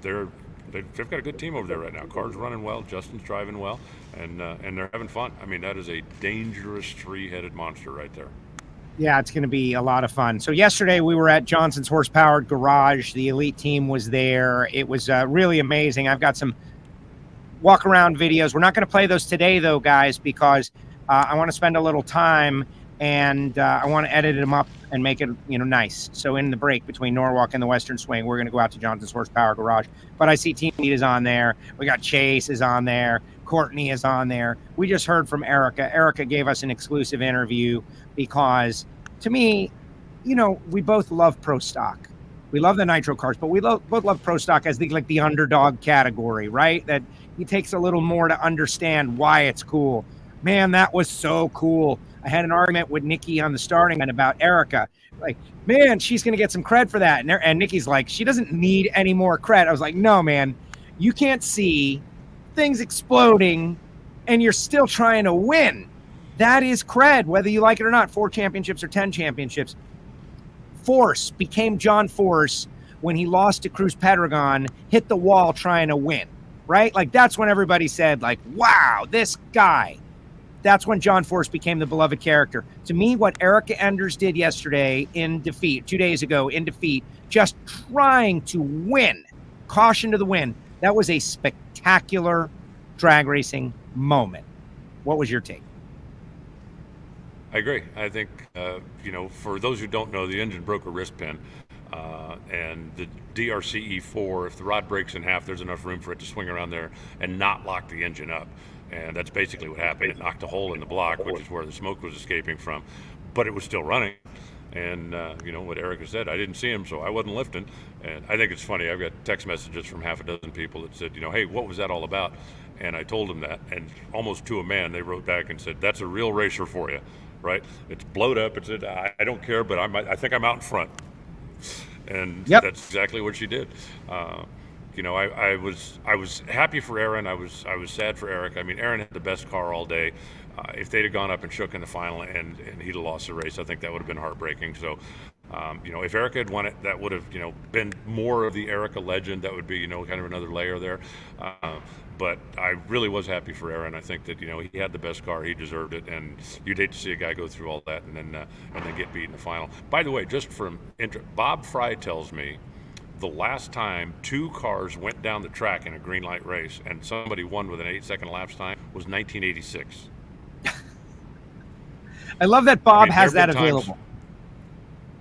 they've got a good team over there right now. Car's running well, Justin's driving well, and they're having fun. I mean, that is a dangerous three-headed monster right there. Yeah, it's going to be a lot of fun. So yesterday we were at Johnson's Horsepowered Garage. The elite team was there. It was really amazing. I've got some walk around videos. We're not going to play those today though, guys, because I want to spend a little time, and I want to edit them up and make it nice. So in the break between Norwalk and the Western Swing, we're going to go out to Johnson's Horsepower Garage. But I see Team Lead is on there. We got Chase is on there. Courtney is on there. We just heard from Erica. Erica gave us an exclusive interview because, to me, we both love pro stock. We love the nitro cars, but we both love pro stock as the underdog category, right? That it takes a little more to understand why it's cool. Man, that was so cool. I had an argument with Nikki on the starting line about Erica. Like, man, she's going to get some cred for that. And Nikki's like, she doesn't need any more cred. I was like, no, man, you can't see things exploding and you're still trying to win. That is cred, whether you like it or not. 4 championships or 10 championships. Force became John Force when he lost to Cruz Pedregon, hit the wall trying to win, right? Like, that's when everybody said, like, wow, this guy. That's when John Force became the beloved character. To me, what Erica Enders did yesterday in defeat, 2 days ago in defeat, just trying to win, caution to the wind, that was a spectacular drag racing moment. What was your take? I agree. I think, for those who don't know, the engine broke a wrist pin. And the DRCE4, if the rod breaks in half, there's enough room for it to swing around there and not lock the engine up. And that's basically what happened. It knocked a hole in the block, which is where the smoke was escaping from. But it was still running. And, what Erica said, I didn't see him, so I wasn't lifting. And I think it's funny. I've got text messages from half a dozen people that said, hey, what was that all about? And I told them that. And almost to a man, they wrote back and said, that's a real racer for you. Right? It's blowed up. It said, I don't care, but I think I'm out in front. And yep. That's exactly what she did. I was happy for Aaron. I was sad for Eric. I mean, Aaron had the best car all day. If they'd have gone up and shook in the final and he'd have lost the race, I think that would have been heartbreaking. So, if Erica had won it, that would have, been more of the Erica legend. That would be, kind of another layer there. But I really was happy for Aaron. I think that, he had the best car. He deserved it. And you'd hate to see a guy go through all that and then get beat in the final. By the way, just from Bob Fry tells me the last time 2 cars went down the track in a green light race and somebody won with an 8-second elapsed time was 1986. I love that Bob has that available.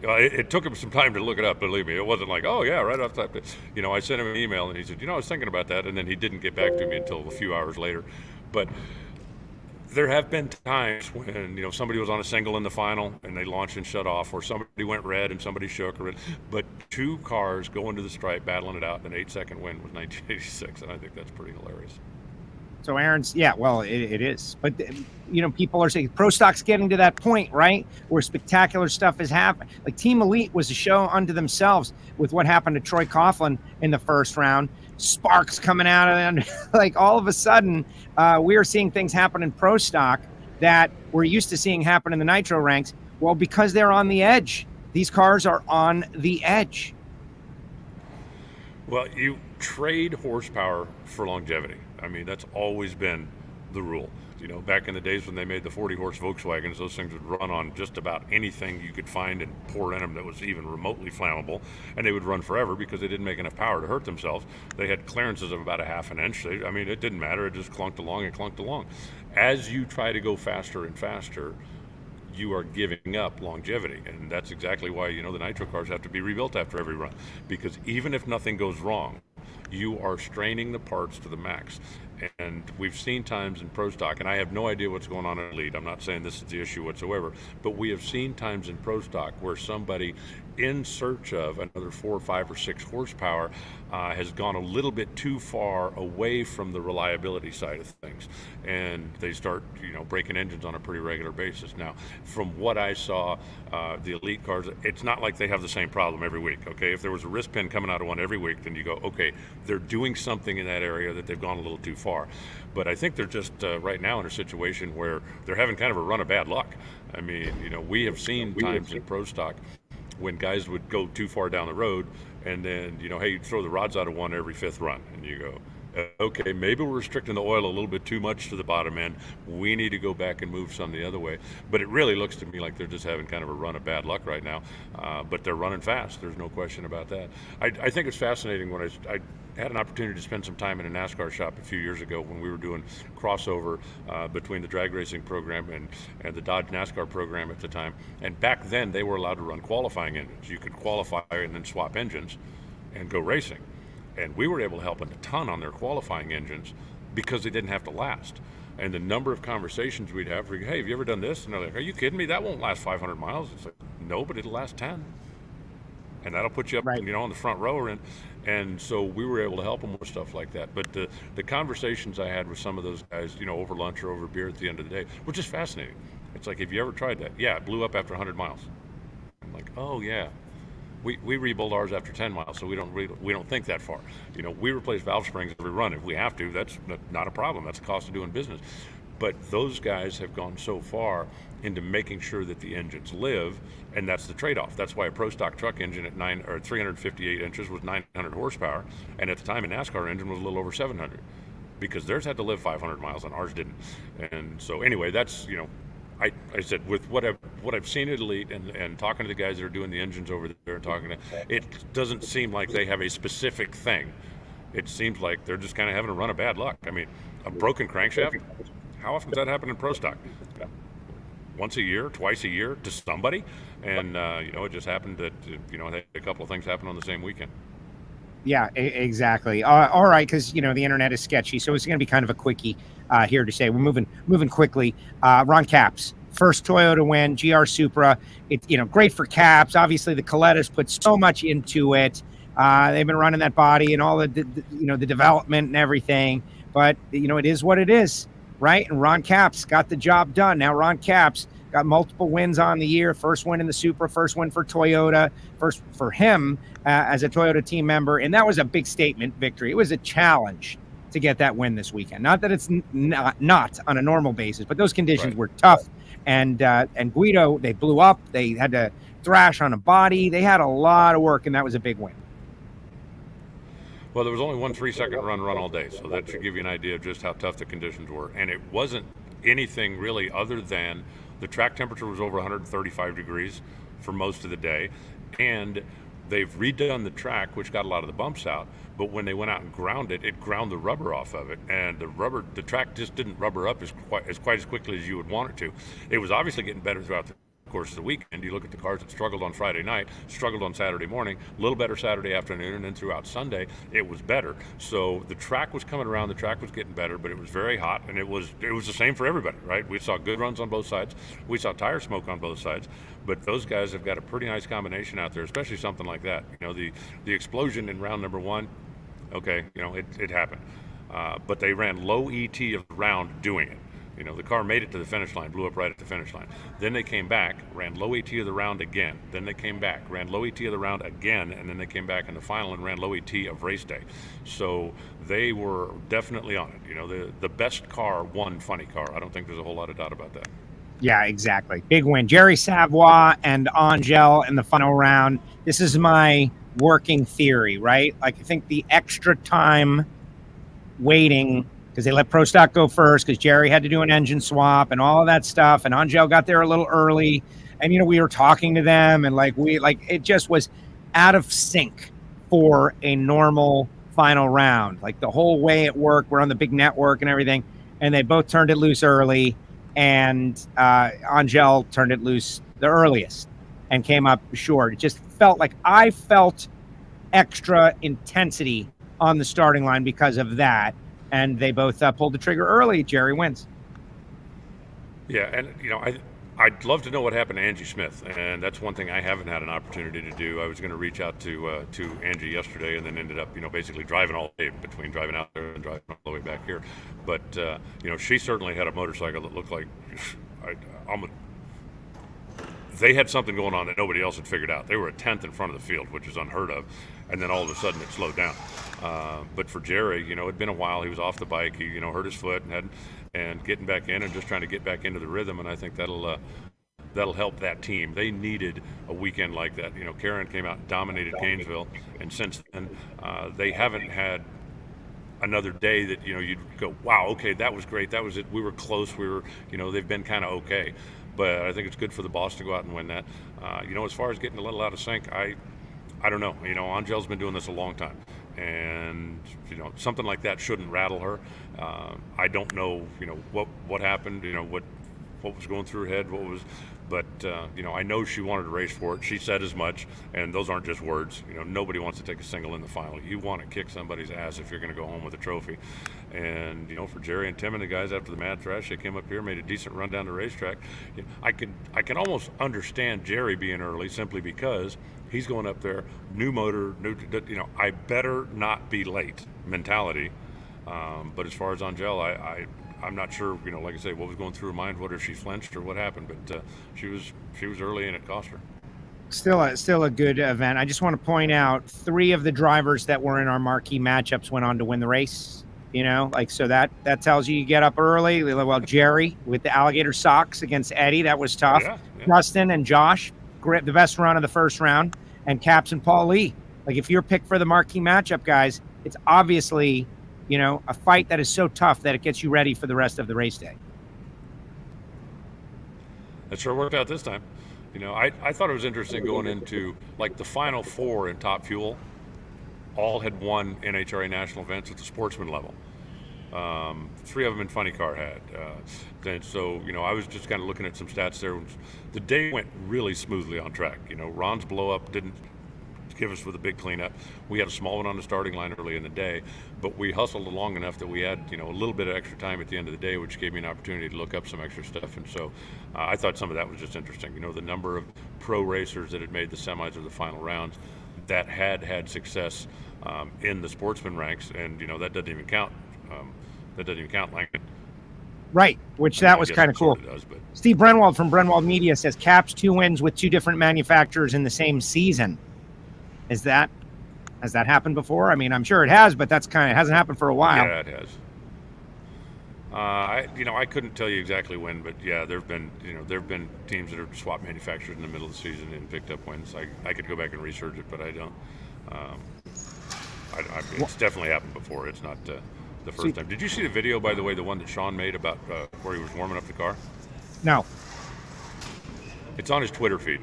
It took him some time to look it up, believe me. It wasn't like, oh, yeah, right off the top. I sent him an email, and he said, I was thinking about that, and then he didn't get back to me until a few hours later. But there have been times when, somebody was on a single in the final, and they launched and shut off, or somebody went red and somebody shook. But 2 cars going to the stripe, battling it out, and an 8-second win was 1986, and I think that's pretty hilarious. So Aaron's, yeah, well, it is. But, people are saying pro stock's getting to that point, right, where spectacular stuff is happening. Like Team Elite was a show unto themselves with what happened to Troy Coughlin in the first round. Sparks coming out of it. Like all of a sudden, we are seeing things happen in pro stock that we're used to seeing happen in the nitro ranks. Well, because they're on the edge. These cars are on the edge. Well, you trade horsepower for longevity. I mean, that's always been the rule. Back in the days when they made the 40-horse Volkswagens, those things would run on just about anything you could find and pour in them that was even remotely flammable, and they would run forever because they didn't make enough power to hurt themselves. They had clearances of about a half an inch. It didn't matter. It just clunked along and clunked along. As you try to go faster and faster, you are giving up longevity, and that's exactly why, the nitro cars have to be rebuilt after every run, because even if nothing goes wrong, you are straining the parts to the max. And we've seen times in Pro Stock, and I have no idea what's going on in Elite. I'm not saying this is the issue whatsoever, but we have seen times in Pro Stock where somebody in search of another 4, 5, or 6 horsepower has gone a little bit too far away from the reliability side of things, and they start, breaking engines on a pretty regular basis. Now, from what I saw, the Elite cars, it's not like they have the same problem every week. Okay, if there was a wrist pin coming out of one every week, then you go, okay, they're doing something in that area that they've gone a little too far. But I think they're just right now in a situation where they're having kind of a run of bad luck. I mean, we have seen times in Pro Stock when guys would go too far down the road, and then, hey, you throw the rods out of one every 5th run, and you go, okay, maybe we're restricting the oil a little bit too much to the bottom end. We need to go back and move some the other way. But it really looks to me like they're just having kind of a run of bad luck right now. But they're running fast. There's no question about that. I think it's fascinating when I had an opportunity to spend some time in a NASCAR shop a few years ago when we were doing crossover between the drag racing program and the Dodge NASCAR program at the time. And back then, they were allowed to run qualifying engines. You could qualify and then swap engines and go racing. And we were able to help a ton on their qualifying engines because they didn't have to last. And the number of conversations we'd have, hey, have you ever done this? And they're like, are you kidding me? That won't last 500 miles. It's like, no, but it'll last 10. And that'll put you up, on the front row. And so we were able to help them with stuff like that. But the conversations I had with some of those guys, over lunch or over beer at the end of the day, were just fascinating. It's like, have you ever tried that? Yeah, it blew up after 100 miles. I'm like, oh, yeah. We rebuild ours after 10 miles, so we don't think that far. We replace valve springs every run if we have to. That's not a problem. That's the cost of doing business. But those guys have gone so far into making sure that the engines live, and that's the trade-off. That's why a Pro Stock truck engine at 358 inches was 900 horsepower, and at the time a NASCAR engine was a little over 700, because theirs had to live 500 miles and ours didn't. And so anyway, that's I said, with what I've seen at Elite and talking to the guys that are doing the engines over there and talking to, it doesn't seem like they have a specific thing. It seems like they're just kind of having a run of bad luck. I mean, a broken crankshaft, how often does that happen in Pro Stock? Once a year, twice a year to somebody, and it just happened that a couple of things happened on the same weekend. Yeah, exactly. All right, because the internet is sketchy, so it's going to be kind of a quickie here to say we're moving quickly. Ron Capps, first Toyota win, GR Supra. It's great for Capps. Obviously, the Colettas put so much into it. They've been running that body and all the development and everything. But it is what it is, right? And Ron Capps got the job done. Now Ron Capps got multiple wins on the year. First win in the Supra, first win for Toyota, first for him as a Toyota team member. And that was a big statement victory. It was a challenge to get that win this weekend. Not that it's not on a normal basis, but those conditions were tough. And Guido, they blew up. They had to thrash on a body. They had a lot of work, and that was a big win. Well, there was only one 3-second run all day, so that should give you an idea of just how tough the conditions were. And it wasn't anything really other than the track temperature was over 135 degrees for most of the day, and they've redone the track, which got a lot of the bumps out. But when they went out and ground it, it ground the rubber off of it, and the track just didn't rubber up quite as quickly as you would want it to. It was obviously getting better throughout the course of the weekend. You look at the cars that struggled on Friday night, struggled on Saturday morning, a little better Saturday afternoon, and then throughout Sunday it was better. So the track was coming around, the track was getting better, but it was very hot, and it was the same for everybody, right? We saw good runs on both sides, we saw tire smoke on both sides, but those guys have got a pretty nice combination out there, especially something like that. The explosion in round number 1, okay, it happened, but they ran low ET of the round doing it. The car made it to the finish line, blew up right at the finish line. Then they came back, ran low ET of the round again. Then they came back, ran low ET of the round again, and then they came back in the final and ran low ET of race day. So they were definitely on it. The best car won funny car. I don't think there's a whole lot of doubt about that. Yeah, exactly. Big win. Jerry Savoy and Angel in the final round. This is my working theory, right? Like, I think the extra time waiting, because they let Pro Stock go first because Jerry had to do an engine swap and all of that stuff. And Angel got there a little early. And, we were talking to them and it just was out of sync for a normal final round. Like the whole way it worked, we're on the big network and everything. And they both turned it loose early. And Angel turned it loose the earliest and came up short. It just felt like I felt extra intensity on the starting line because of that. and they both pulled the trigger early. Jerry wins. Yeah, and I'd love to know what happened to Angie Smith, and that's one thing I haven't had an opportunity to do. I was going to reach out to Angie yesterday, and then ended up basically driving all day between driving out there and driving all the way back here. But she certainly had a motorcycle that looked like they had something going on that nobody else had figured out. They were a tenth in front of the field, which is unheard of, and then all of a sudden it slowed down. But for Jerry, it'd been a while. He was off the bike. He hurt his foot and getting back in and just trying to get back into the rhythm. And I think that'll help that team. They needed a weekend like that. Karen came out and dominated Gainesville, and since then they haven't had another day that you'd go, wow, okay, that was great. That was it. We were close. We were, they've been kind of okay. But I think it's good for the boss to go out and win that. As far as getting a little out of sync, I don't know. Angel's been doing this a long time, and something like that shouldn't rattle her. I don't know, what happened. What was going through her head. But I know she wanted to race for it. She said as much, and those aren't just words. Nobody wants to take a single in the final. You want to kick somebody's ass if you're going to go home with a trophy. And for Jerry and Tim and the guys after the Mad Thrash, they came up here, made a decent run down the racetrack. I can almost understand Jerry being early simply because he's going up there, new motor, I better not be late mentality. But as far as Angel, I'm not sure, like I say, what was going through her mind, whether she flinched or what happened, but she was early and it cost her. Still a good event. I just want to point out 3 of the drivers that were in our marquee matchups went on to win the race. So that tells you get up early. Well, Jerry with the alligator socks against Eddie, that was tough. Yeah. Justin and Josh, the best run of the first round, and Caps and Paul Lee. Like, if you're picked for the marquee matchup, guys, it's obviously a fight that is so tough that it gets you ready for the rest of the race day. That sure worked out this time. I thought it was interesting going into like the final 4 in Top Fuel all had won NHRA national events at the sportsman level. 3 of them in Funny Car had. And so, I was just kind of looking at some stats there. The day went really smoothly on track. Ron's blow up didn't give us with a big cleanup. We had a small one on the starting line early in the day, but we hustled along enough that we had, a little bit of extra time at the end of the day, which gave me an opportunity to look up some extra stuff. And so I thought some of that was just interesting. The number of pro racers that had made the semis or the final rounds that had success in the sportsman ranks, and that doesn't even count. Langton. Right, which that was kind of cool. Steve Brenwald from Brenwald Media says Caps 2 wins with 2 different manufacturers in the same season. Has that happened before? I mean, I'm sure it has, but it hasn't happened for a while. Yeah, it has. I couldn't tell you exactly when, but yeah, there've been teams that have swapped manufacturers in the middle of the season and picked up wins. I could go back and research it, but I don't. It's definitely happened before. It's not the first time. Did you see the video, by the way, the one that Sean made about where he was warming up the car? No. It's on his Twitter feed,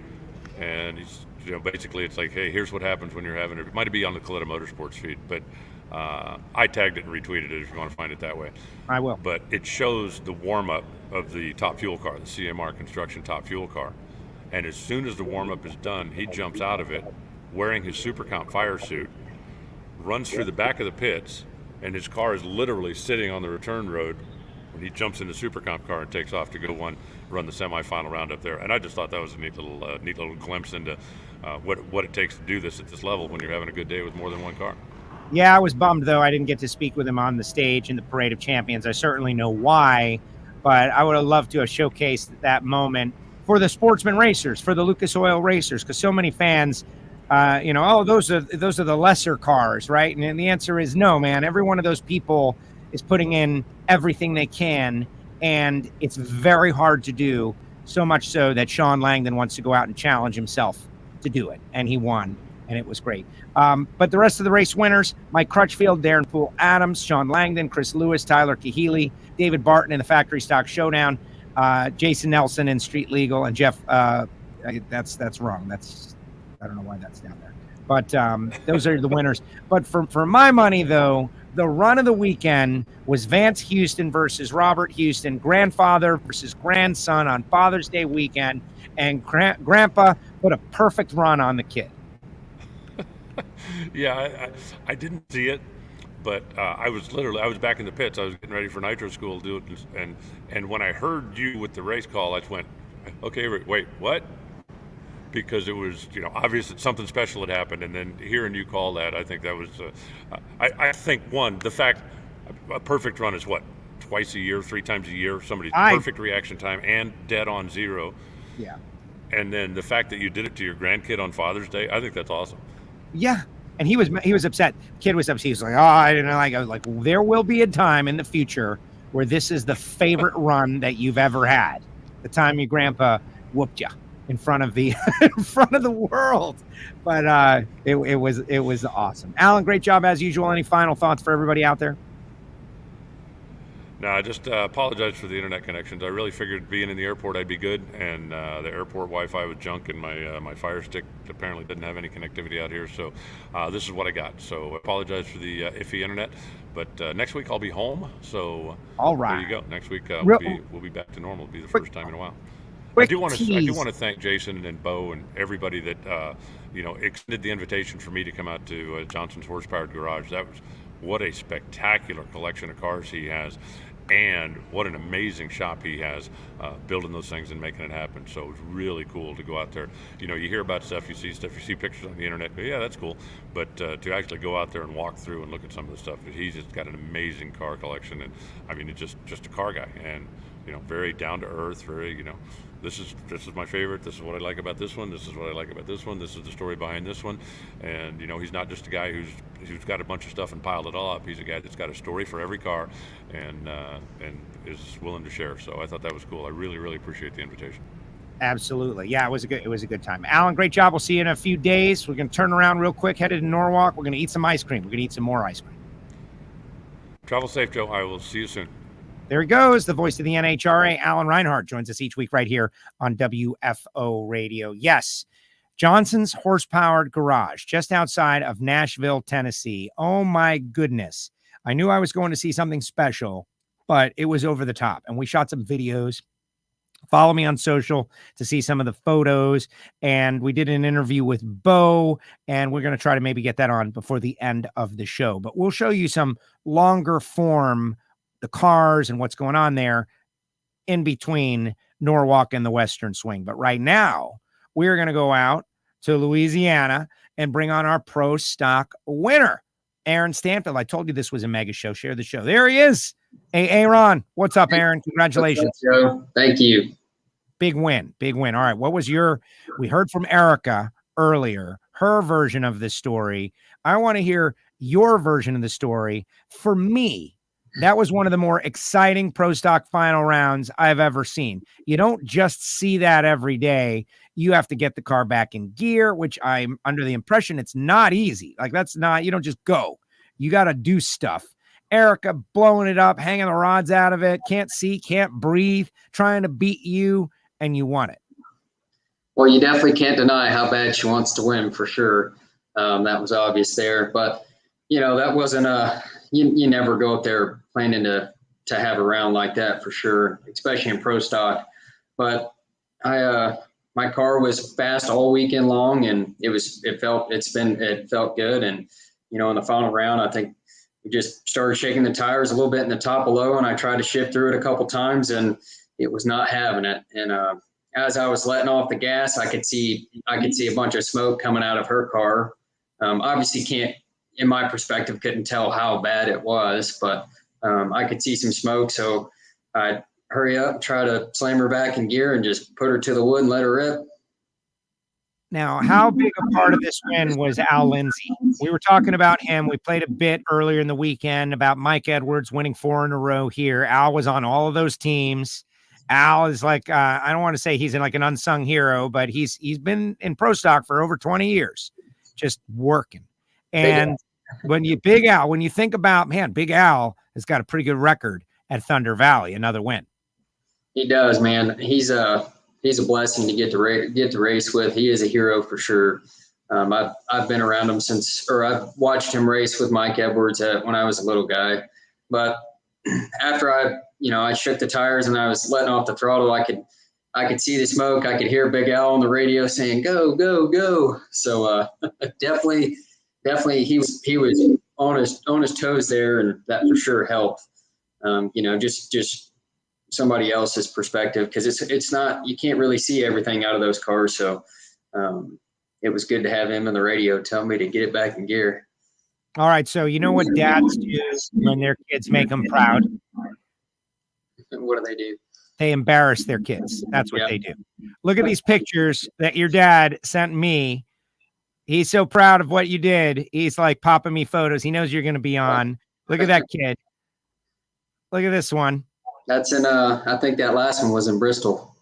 and he's. Basically it's like, hey, here's what happens when you're having it. It might be on the Coletta Motorsports feed, but I tagged it and retweeted it if you want to find it that way. I will. But it shows the warm-up of the Top Fuel car, the CMR Construction Top Fuel car. And as soon as the warm-up is done, he jumps out of it wearing his Super Comp fire suit, runs through the back of the pits, and his car is literally sitting on the return road when he jumps in the Super Comp car and takes off to go run the semifinal round up there. And I just thought that was a neat little glimpse into what it takes to do this at this level when you're having a good day with more than one car. Yeah, I was bummed, though. I didn't get to speak with him on the stage in the Parade of Champions. I certainly know why, but I would have loved to have showcased that moment for the sportsman racers, for the Lucas Oil racers, because so many fans, those are the lesser cars, right? And the answer is no, man. Every one of those people is putting in everything they can, and it's very hard to do, so much so that Sean Langdon wants to go out and challenge himself to do it, and he won, and it was great. But the rest of the race winners: Mike Crutchfield, Darren Poole Adams, Sean Langdon, Chris Lewis, Tyler Kahili, David Barton in the Factory Stock Showdown, Jason Nelson in Street Legal, and Jeff, that's wrong. I don't know why that's down there. But those are the winners. But for my money, though, the run of the weekend was Vance Houston versus Robert Houston, grandfather versus grandson on Father's Day weekend, and Grandpa put a perfect run on the kid. Yeah, I didn't see it, But I was back in the pits. I was getting ready for nitro school to do it, and when I heard you with the race call, I just went, okay, wait, what? Because it was, obvious that something special had happened, and then hearing you call that, I think that was, I think the fact a perfect run is what, twice a year, 3 times a year, somebody's perfect reaction time and dead on zero. Yeah. And then the fact that you did it to your grandkid on Father's Day, I think that's awesome. Yeah. And he was upset. Kid was upset. He was like, oh, I didn't like. I was like, well, there will be a time in the future where this is the favorite run that you've ever had. The time your grandpa whooped you in front of the world. But it was awesome. Alan, great job as usual. Any final thoughts for everybody out there? No, I just apologize for the internet connections. I really figured being in the airport I'd be good, and the airport Wi-Fi was junk, and my Fire Stick apparently didn't have any connectivity out here. So this is what I got. So I apologize for the iffy internet, but next week I'll be home. So all right, there you go. Next week we'll be back to normal. It'll be the first time in a while. I do want to thank Jason and Bo and everybody that extended the invitation for me to come out to Johnson's Horsepowered Garage. What a spectacular collection of cars he has. And what an amazing shop he has building those things and making it happen. So it was really cool to go out there. You hear about stuff, you see pictures on the internet, but yeah, that's cool. But to actually go out there and walk through and look at some of the stuff, he's just got an amazing car collection. And I mean, it's just a car guy, and very down to earth, very this is my favorite. This is what I like about this one. This is what I like about this one. This is the story behind this one. And he's not just a guy who's got a bunch of stuff and piled it all up. He's a guy that's got a story for every car, and is willing to share. So I thought that was cool. I really, really appreciate the invitation. Absolutely. Yeah, it was a good time. Alan, great job. We'll see you in a few days. We're going to turn around real quick, headed to Norwalk. We're going to eat some ice cream. We're going to eat some more ice cream. Travel safe, Joe. I will see you soon. There he goes, the voice of the NHRA, Alan Reinhart, joins us each week right here on WFO Radio. Yes, Johnson's Horsepowered Garage, just outside of Nashville, Tennessee. Oh, my goodness. I knew I was going to see something special, but it was over the top. And we shot some videos. Follow me on social to see some of the photos. And we did an interview with Bo, and we're going to try to maybe get that on before the end of the show. But we'll show you some longer form the cars and what's going on there in between Norwalk and the Western Swing. But right now, we're going to go out to Louisiana and bring on our pro stock winner, Aaron Stanfield. I told you this was a mega show. Share the show. There he is. Hey, Aaron. What's up, Aaron? Congratulations. What's up, Joe? Thank you. Big win. Big win. All right. What was we heard from Erica earlier, her version of this story. I want to hear your version of the story. For me, that was one of the more exciting pro stock final rounds I've ever seen. You don't just see that every day. You have to get the car back in gear, which I'm under the impression it's not easy. Like you don't just go. You got to do stuff. Erica blowing it up, hanging the rods out of it, can't see, can't breathe, trying to beat you, and you won it. Well, you definitely can't deny how bad she wants to win, for sure. That was obvious there. But, that wasn't you never go up there planning to have a round like that, for sure, especially in pro stock. But my car was fast all weekend long, and it felt good. And, in the final round, I think we just started shaking the tires a little bit in the top of low, and I tried to shift through it a couple times, and it was not having it. And as I was letting off the gas, I could see a bunch of smoke coming out of her car. Obviously in my perspective, couldn't tell how bad it was, but I could see some smoke. So I hurry up, try to slam her back in gear and just put her to the wood and let her rip. Now, how big a part of this win was Al Lindsay? We were talking about him. We played a bit earlier in the weekend about Mike Edwards winning 4 in a row here. Al was on all of those teams. Al is like, I don't want to say he's like an unsung hero, but he's been in pro stock for over 20 years, just working. And when you think about, man, Big Al has got a pretty good record at Thunder Valley, another win. He does, man. He's a blessing to get to race with. He is a hero for sure. I've been around him I've watched him race with Mike Edwards when I was a little guy. But after I shook the tires and I was letting off the throttle, I could see the smoke. I could hear Big Al on the radio saying, "Go, go, go." So definitely he was on his toes there, and that for sure helped. Just somebody else's perspective, because it's not, you can't really see everything out of those cars. So it was good to have him on the radio tell me to get it back in gear. All right. So you know what dads do when their kids make them proud? What do they do? They embarrass their kids. That's what they do. Look at these pictures that your dad sent me. He's so proud of what you did. He's like popping me photos. He knows you're going to be on. Look at that kid. Look at this one. That's in, I think that last one was in Bristol.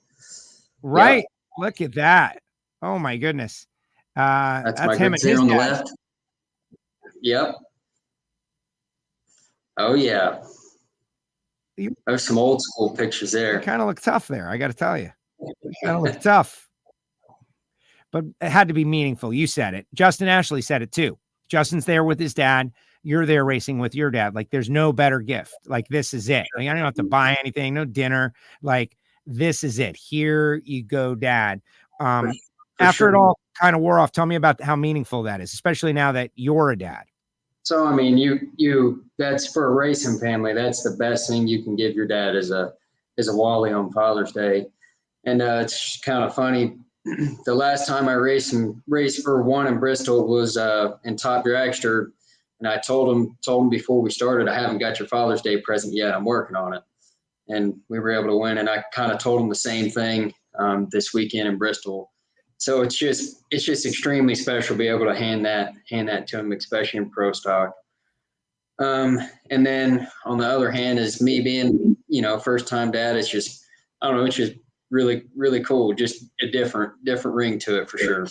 Right. Yep. Look at that. Oh my goodness. That's my him good on the left. Yep. Oh yeah. There's some old school pictures there. You kind of look tough there. I got to tell you, you kind of look tough, but it had to be meaningful. You said it. Justin Ashley said it too. Justin's there with his dad. You're there racing with your dad. Like there's no better gift. Like this is it. Like I don't have to buy anything, no dinner. Like this is it. Here you go, Dad. After it all kind of wore off, tell me about how meaningful that is, especially now that you're a dad. So, I mean, you that's for a racing family. That's the best thing you can give your dad is a Wally on Father's Day. And it's kind of funny. The last time I raced for one in Bristol was in Top Dragster. And I told him before we started, I haven't got your Father's Day present yet. I'm working on it. And we were able to win. And I kind of told him the same thing this weekend in Bristol. So it's just extremely special to be able to hand that to him, especially in pro stock. And then on the other hand is me being, first time dad. It's just, I don't know, it's just really, really cool. Just a different ring to it for sure.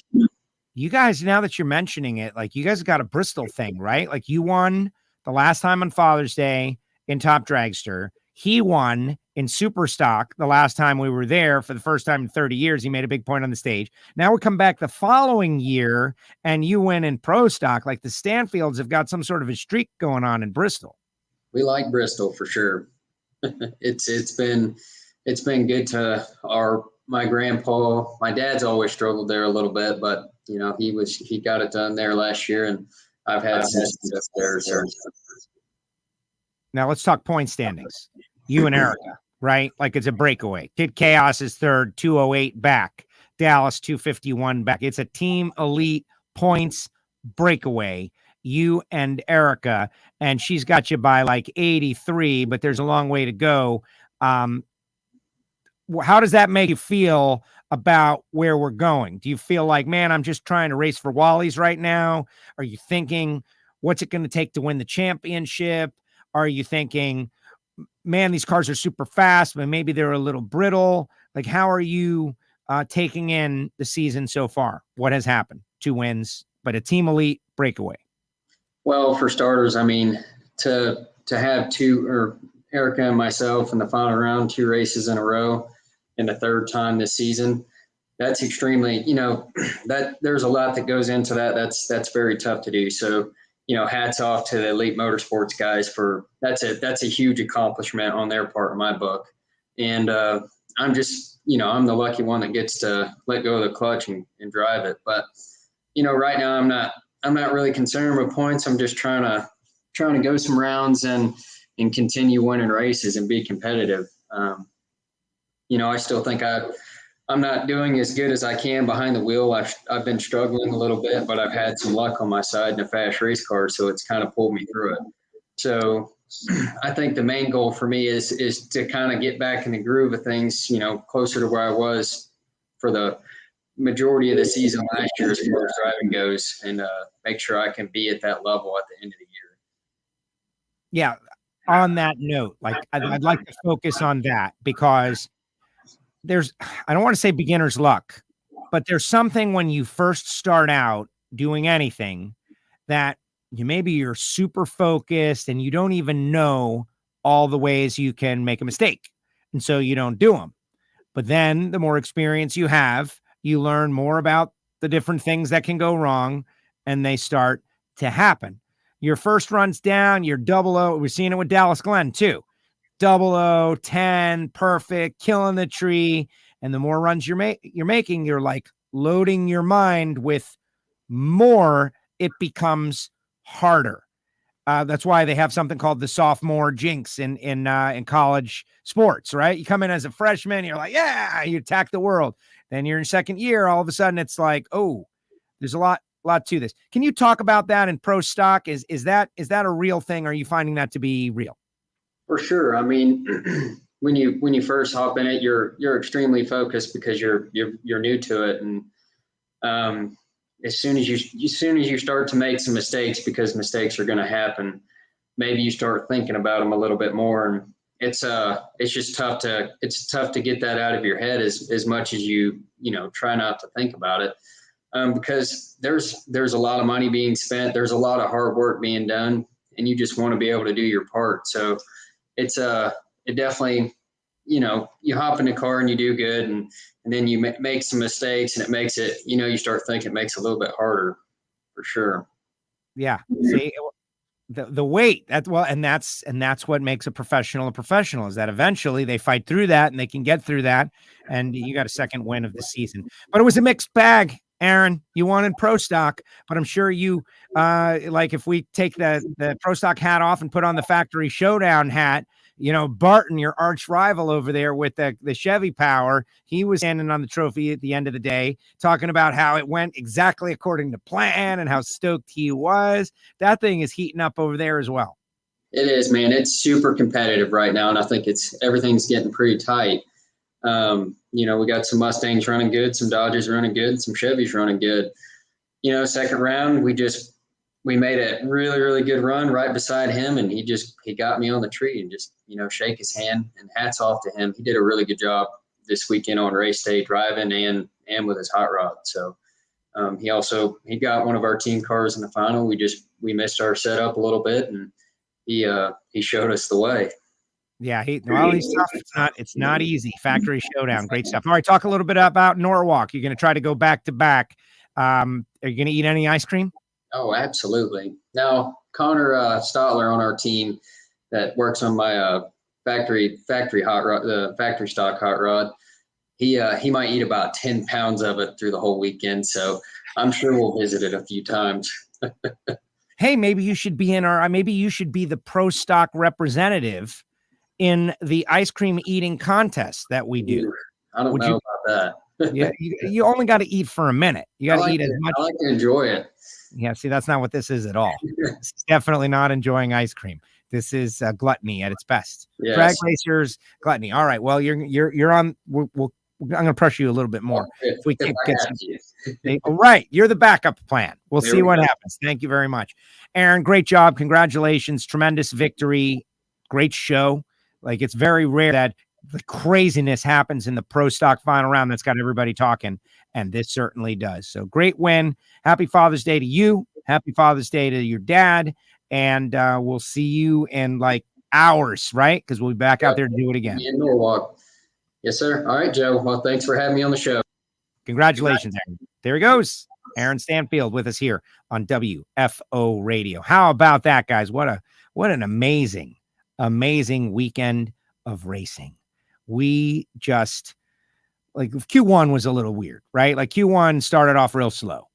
You guys, now that you're mentioning it, like you guys got a Bristol thing, right? Like you won the last time on Father's Day in Top Dragster. He won in Super Stock the last time we were there for the first time in 30 years. He made a big point on the stage. Now we come back the following year and you win in Pro Stock. Like the Stanfields have got some sort of a streak going on in Bristol. We like Bristol for sure. It's been good to my grandpa. My dad's always struggled there a little bit, but he got it done there last year, and I've had success there. So. Now let's talk point standings. You and Erica, right? Like it's a breakaway. Kid Chaos is third, 208 back. Dallas 251 back. It's a team elite points breakaway. You and Erica, and she's got you by like 83, but there's a long way to go. How does that make you feel about where we're going? Do you feel like, man, I'm just trying to race for Wally's right now? Are you thinking, what's it going to take to win the championship? Are you thinking, man, these cars are super fast, but maybe they're a little brittle? Like, how are you taking in the season so far? What has happened? 2 wins, but a team elite breakaway. Well, for starters, I mean, to have Erica and myself in the final round, 2 races in a row, and the third time this season, that's extremely, that there's a lot that goes into that. That's very tough to do. So, hats off to the Elite Motorsports guys for that's a huge accomplishment on their part in my book. And I'm just, I'm the lucky one that gets to let go of the clutch and drive it. But, right now I'm not really concerned with points. I'm just trying to go some rounds and continue winning races and be competitive. I still think I'm not doing as good as I can behind the wheel. I've been struggling a little bit, but I've had some luck on my side in a fast race car, so it's kind of pulled me through it. So I think the main goal for me is to kind of get back in the groove of things, closer to where I was for the majority of the season last year as far as driving goes, and make sure I can be at that level at the end of the year. Yeah. On that note, like I'd like to focus on that because I don't want to say beginner's luck, but there's something when you first start out doing anything that you're super focused and you don't even know all the ways you can make a mistake. And so you don't do them. But then the more experience you have, you learn more about the different things that can go wrong and they start to happen. Your first run's down, you're 00. We're seeing it with Dallas Glenn too. 00, 10, perfect, killing the tree. And the more runs you're making, you're like loading your mind with more. It becomes harder. That's why they have something called the sophomore jinx in college sports, right? You come in as a freshman, you're like, yeah, you attack the world. Then you're in second year, all of a sudden it's like, oh, there's a lot to this. Can you talk about that in pro stock? Is that a real thing? Are you finding that to be real? For sure. I mean, when you first hop in it, you're extremely focused because you're new to it, and as soon as you start to make some mistakes, because mistakes are going to happen, maybe you start thinking about them a little bit more, and it's just tough to get that out of your head as much as you try not to think about it, because there's a lot of money being spent, there's a lot of hard work being done, and you just want to be able to do your part. So it definitely, you hop in the car and you do good, and then you make some mistakes, and it makes it, you start thinking it makes it a little bit harder, for sure. Yeah. See, the weight, that's what makes a professional is that eventually they fight through that and they can get through that. And you got a second win of the season, but it was a mixed bag. Aaron, you wanted pro stock, but I'm sure you, like if we take the pro stock hat off and put on the factory showdown hat, Barton, your arch rival over there with the Chevy Power, he was standing on the trophy at the end of the day, talking about how it went exactly according to plan and how stoked he was. That thing is heating up over there as well. It is, man. It's super competitive right now, and I think everything's getting pretty tight. We got some Mustangs running good, some Dodgers running good, some Chevys running good. Second round, we made a really, really good run right beside him, and he got me on the tree and just, shake his hand, and hats off to him. He did a really good job this weekend on race day, driving and with his hot rod. So he got one of our team cars in the final. We missed our setup a little bit, and he showed us the way. Yeah, he's tough. It's not easy. Factory showdown, great stuff. All right, talk a little bit about Norwalk. You're going to try to go back to back. Are you going to eat any ice cream? Oh, absolutely. Now, Connor Stotler on our team that works on my factory hot rod, the factory stock hot rod, he might eat about 10 pounds of it through the whole weekend. So I'm sure we'll visit it a few times. Hey, maybe you should be the pro stock representative in the ice cream eating contest that we do. I don't know about that. Yeah, you only got to eat for a minute. You got to eat as much. I like to enjoy it. Yeah, see, that's not what this is at all. This is definitely not enjoying ice cream. This is gluttony at its best. Yes. Drag racers, gluttony. All right, well, you're on. I'm going to pressure you a little bit more. If we can get some. All right, you're the backup plan. We'll see what happens. Thank you very much, Aaron. Great job. Congratulations. Tremendous victory. Great show. Like, it's very rare that the craziness happens in the pro stock final round that's got everybody talking, and this certainly does. So great win. Happy Father's Day to you. Happy Father's Day to your dad, and we'll see you in like hours, right? Because we'll be back out there to do it again. In Norwalk. Yes, sir. All right, Joe. Well, thanks for having me on the show. Congratulations, Aaron. There he goes. Aaron Stanfield with us here on WFO Radio. How about that, guys? What an amazing weekend of racing. We just, like, Q1 was a little weird, right? Like, Q1 started off real slow,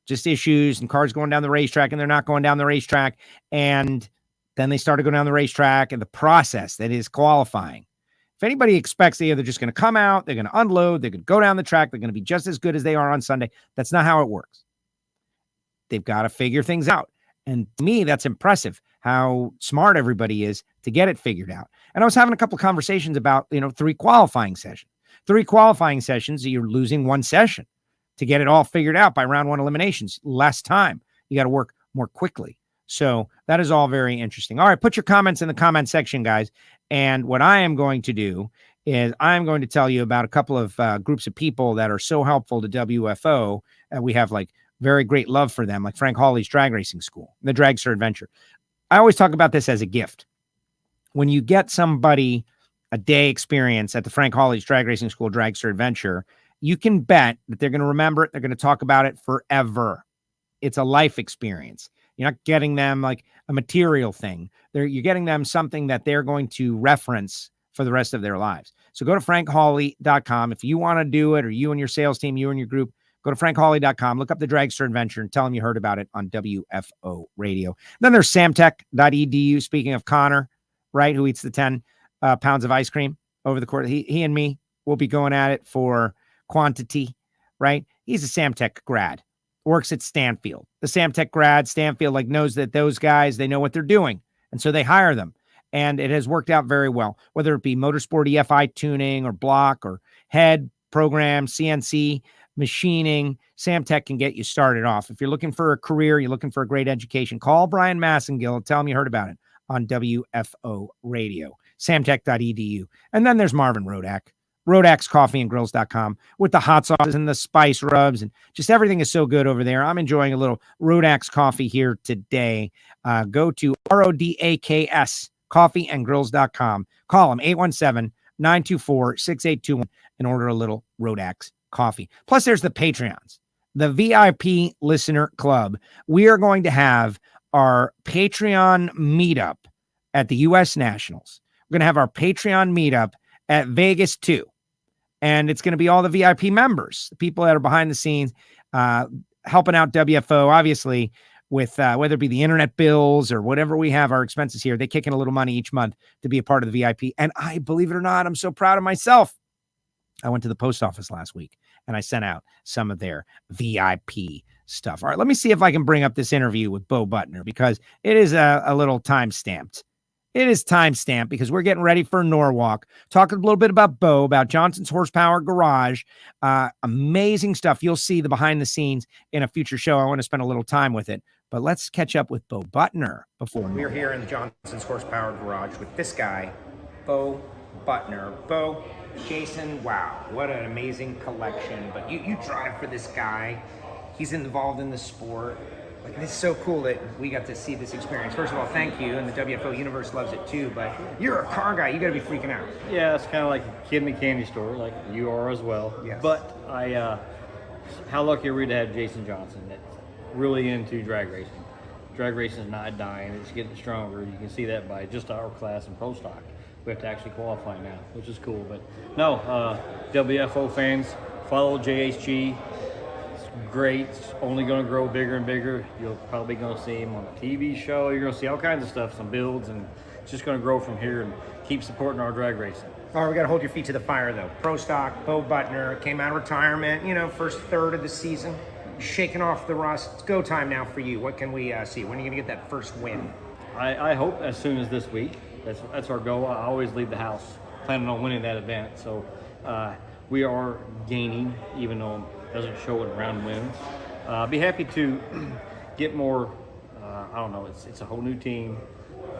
just issues and cars going down the racetrack, and they're not going down the racetrack. And then they started going down the racetrack, and the process that is qualifying. If anybody expects they're just going to come out, they're going to unload, they're going to go down the track, they're going to be just as good as they are on Sunday, that's not how it works. They've got to figure things out. And to me, that's impressive how smart everybody is to get it figured out. And I was having a couple of conversations about, 3 qualifying sessions. 3 qualifying sessions, you're losing 1 session to get it all figured out by round 1 eliminations. Less time. You got to work more quickly. So that is all very interesting. All right, put your comments in the comment section, guys. And what I am going to do is I'm going to tell you about a couple of groups of people that are so helpful to WFO. We have very great love for them, like Frank Hawley's Drag Racing School, the Dragster Adventure. I always talk about this as a gift. When you get somebody a day experience at the Frank Hawley's Drag Racing School, Dragster Adventure, you can bet that they're going to remember it. They're going to talk about it forever. It's a life experience. You're not getting them like a material thing. You're getting them something that they're going to reference for the rest of their lives. So go to frankhawley.com. If you want to do it, or you and your sales team, you and your group, Go to frankhawley.com, look up the Dragster Adventure, and tell them you heard about it on WFO Radio. Then there's samtech.edu. Speaking of Connor, right, who eats the 10 pounds of ice cream over the course. He and me will be going at it for quantity, right? He's a Samtech grad, works at Stanfield. The Samtech grad, Stanfield, knows that those guys, they know what they're doing. And so they hire them. And it has worked out very well, whether it be motorsport EFI tuning or block or head program, CNC, machining. Samtech can get you started off. If you're looking for a career, you're looking for a great education, call Brian Massengill and tell him you heard about it on WFO Radio, samtech.edu. And then there's Marvin Rodak, Rodak'sCoffeeandGrills.com, with the hot sauces and the spice rubs, and just everything is so good over there. I'm enjoying a little Rodak's coffee here today. Go to RODAKS, coffeeandgrills.com. Call them 817-924-6821 and order a little Rodak's coffee. Plus, there's the Patreons, the VIP Listener Club. We are going to have our Patreon meetup at the U.S. Nationals. We're going to have our Patreon meetup at Vegas 2. And it's going to be all the VIP members, the people that are behind the scenes, helping out WFO, obviously, with whether it be the internet bills or whatever we have, our expenses here. They kick in a little money each month to be a part of the VIP. And I, believe it or not, I'm so proud of myself. I went to the post office last week and I sent out some of their VIP stuff. All right, let me see if I can bring up this interview with Bo Butner, because it is a little time-stamped. It is time-stamped because we're getting ready for Norwalk. Talking a little bit about Bo, about Johnson's Horsepower Garage. Amazing stuff. You'll see the behind the scenes in a future show. I want to spend a little time with it. But let's catch up with Bo Butner before we're here in the Johnson's Horsepower Garage with this guy, Bo Butner. Bo, Jason, wow, what an amazing collection. But you drive for this guy. He's involved in the sport. Like, it's so cool that we got to see this experience. First of all, thank you, and the WFO universe loves it too, but you're a car guy. You got to be freaking out. Yeah, it's kind of like a kid in a candy store, like you are as well. Yes. But how lucky are we to have Jason Johnson that's really into drag racing. Drag racing is not dying. It's getting stronger. You can see that by just our class in Pro Stock. We have to actually qualify now, which is cool. But no, WFO fans, follow JHG. Great. It's only going to grow bigger and bigger. You're probably going to see him on a TV show. You're going to see all kinds of stuff, some builds, and it's just going to grow from here, and keep supporting our drag racing. All right, we got to hold your feet to the fire, though. Pro Stock, Bo Butner came out of retirement, first third of the season, shaking off the rust. It's go time now for you. What can we see? When are you going to get that first win? I hope as soon as this week. That's our goal. I always leave the house planning on winning that event. So we are gaining, even though doesn't show it around wins. Be happy to get more. I don't know. It's a whole new team.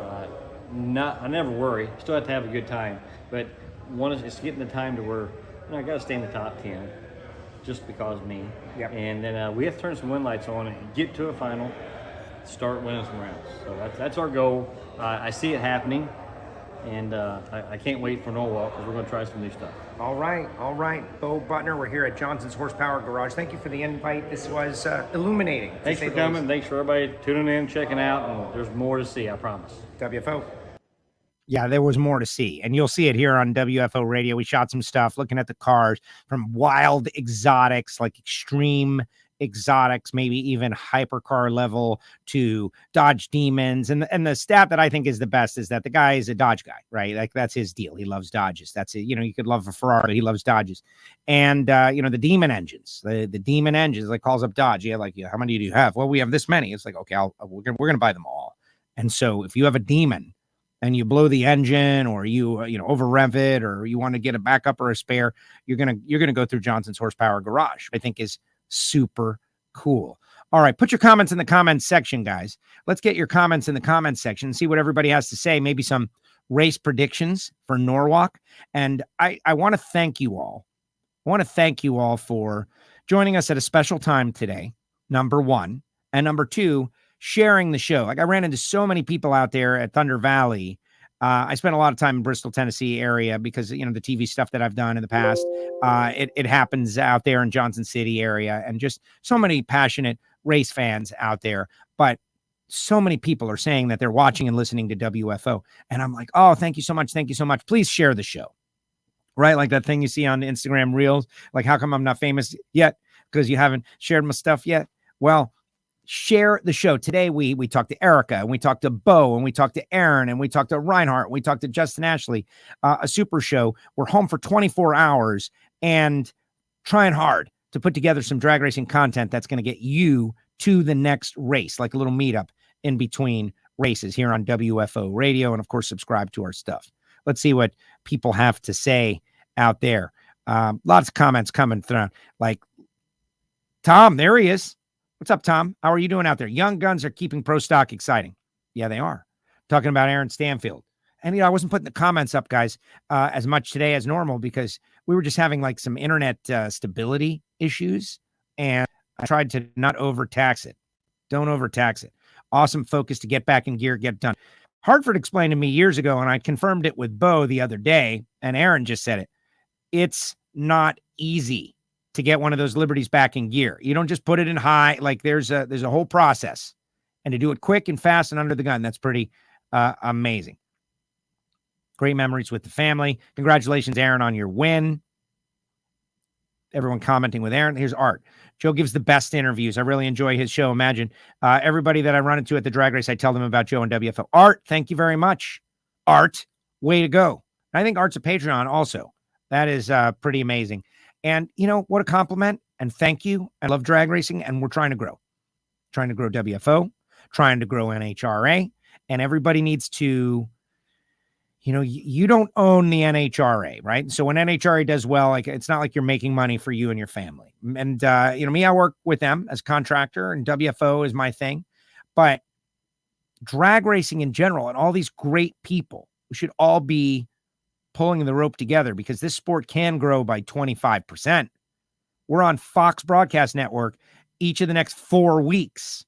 I never worry. Still have to have a good time. But it's getting the time to where I got to stay in the top 10, just because of me. Yep. And then we have to turn some win lights on and get to a final, start winning some rounds. So that's our goal. I see it happening. And I can't wait for Norwalk, because we're going to try some new stuff. All right. Bo Butner, we're here at Johnson's Horsepower Garage. Thank you for the invite. This was illuminating. Thanks for coming. Thanks for everybody tuning in, checking out. And there's more to see, I promise. WFO. Yeah, there was more to see. And you'll see it here on WFO Radio. We shot some stuff looking at the cars, from wild exotics, like extreme exotics, maybe even hypercar level, to Dodge Demons. And the stat that I think is the best is that the guy is a Dodge guy, right? Like, that's his deal. He loves Dodges. That's it. You could love a Ferrari, he loves Dodges. And the Demon engines, the Demon engines, like, calls up Dodge. Yeah, like, how many do you have? Well, we have this many. It's like, okay, we're gonna buy them all. And so if you have a Demon and you blow the engine, or you over rev it, or you want to get a backup or a spare, you're gonna go through Johnson's Horsepower Garage. I think is super cool. All right, put your comments in the comments section, guys. Let's get your comments in the comments section and see what everybody has to say. Maybe some race predictions for Norwalk. And I want to thank you all. I want to thank you all for joining us at a special time today, number one. And number two, sharing the show. Like, I ran into so many people out there at Thunder Valley. I spent a lot of time in Bristol, Tennessee area, because, the TV stuff that I've done in the past, it happens out there in Johnson City area, and just so many passionate race fans out there. But so many people are saying that they're watching and listening to WFO. And I'm like, oh, thank you so much. Thank you so much. Please share the show, right? Like that thing you see on Instagram Reels. Like, how come I'm not famous yet? because you haven't shared my stuff yet. Well, share the show. Today we talked to Erica, and we talked to Bo, and we talked to Aaron, and we talked to Reinhart, and we talked to Justin Ashley, a super show. We're home for 24 hours and trying hard to put together some drag racing content that's going to get you to the next race, like a little meetup in between races here on WFO Radio. And of course, subscribe to our stuff. Let's see what people have to say out there. Lots of comments coming through. Like Tom, there he is. What's up, Tom? How are you doing out there? Young guns are keeping pro stock exciting. Yeah, they are. Talking about Aaron Stanfield. And, I wasn't putting the comments up, guys, as much today as normal because we were just having like some internet stability issues. And I tried to not overtax it. Don't overtax it. Awesome focus to get back in gear, get it done. Hartford explained to me years ago, and I confirmed it with Bo the other day, and Aaron just said it. It's not easy to get one of those Liberties back in gear. You don't just put it in high. Like there's a whole process, and to do it quick and fast and under the gun, that's pretty amazing. Great memories with the family. Congratulations, Aaron, on your win. Everyone commenting with Aaron. Here's Art. Joe gives the best interviews. I really enjoy his show. Imagine everybody that I run into at the drag race, I tell them about Joe and WFO. Art, thank you very much. Art, way to go. I think Art's a Patreon also. That is pretty amazing. And, what a compliment. And thank you. I love drag racing, and we're trying to grow. Trying to grow WFO, trying to grow NHRA, and everybody needs to, you don't own the NHRA, right? So when NHRA does well, like it's not like you're making money for you and your family. And, me, I work with them as a contractor, and WFO is my thing. But drag racing in general and all these great people, we should all be pulling the rope together because this sport can grow by 25%. We're on Fox Broadcast Network each of the next 4 weeks.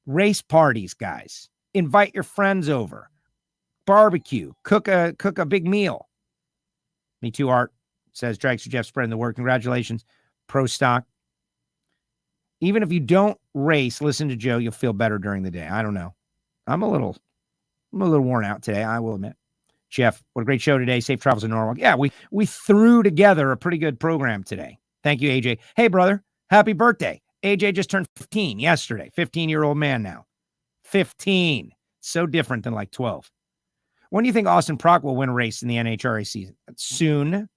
Race parties, guys. Invite your friends over. Barbecue. Cook a big meal. Me too, Art, says Dragster Jeff, spreading the word. Congratulations. Pro stock. Even if you don't race, listen to Joe. You'll feel better during the day. I don't know. I'm a little worn out today, I will admit. Jeff, what a great show today. Safe travels in Norwalk. Yeah, we threw together a pretty good program today. Thank you, AJ. Hey, brother, happy birthday. AJ just turned 15 yesterday. 15-year-old man now. 15. So different than like 12. When do you think Austin Prock will win a race in the NHRA season? Soon.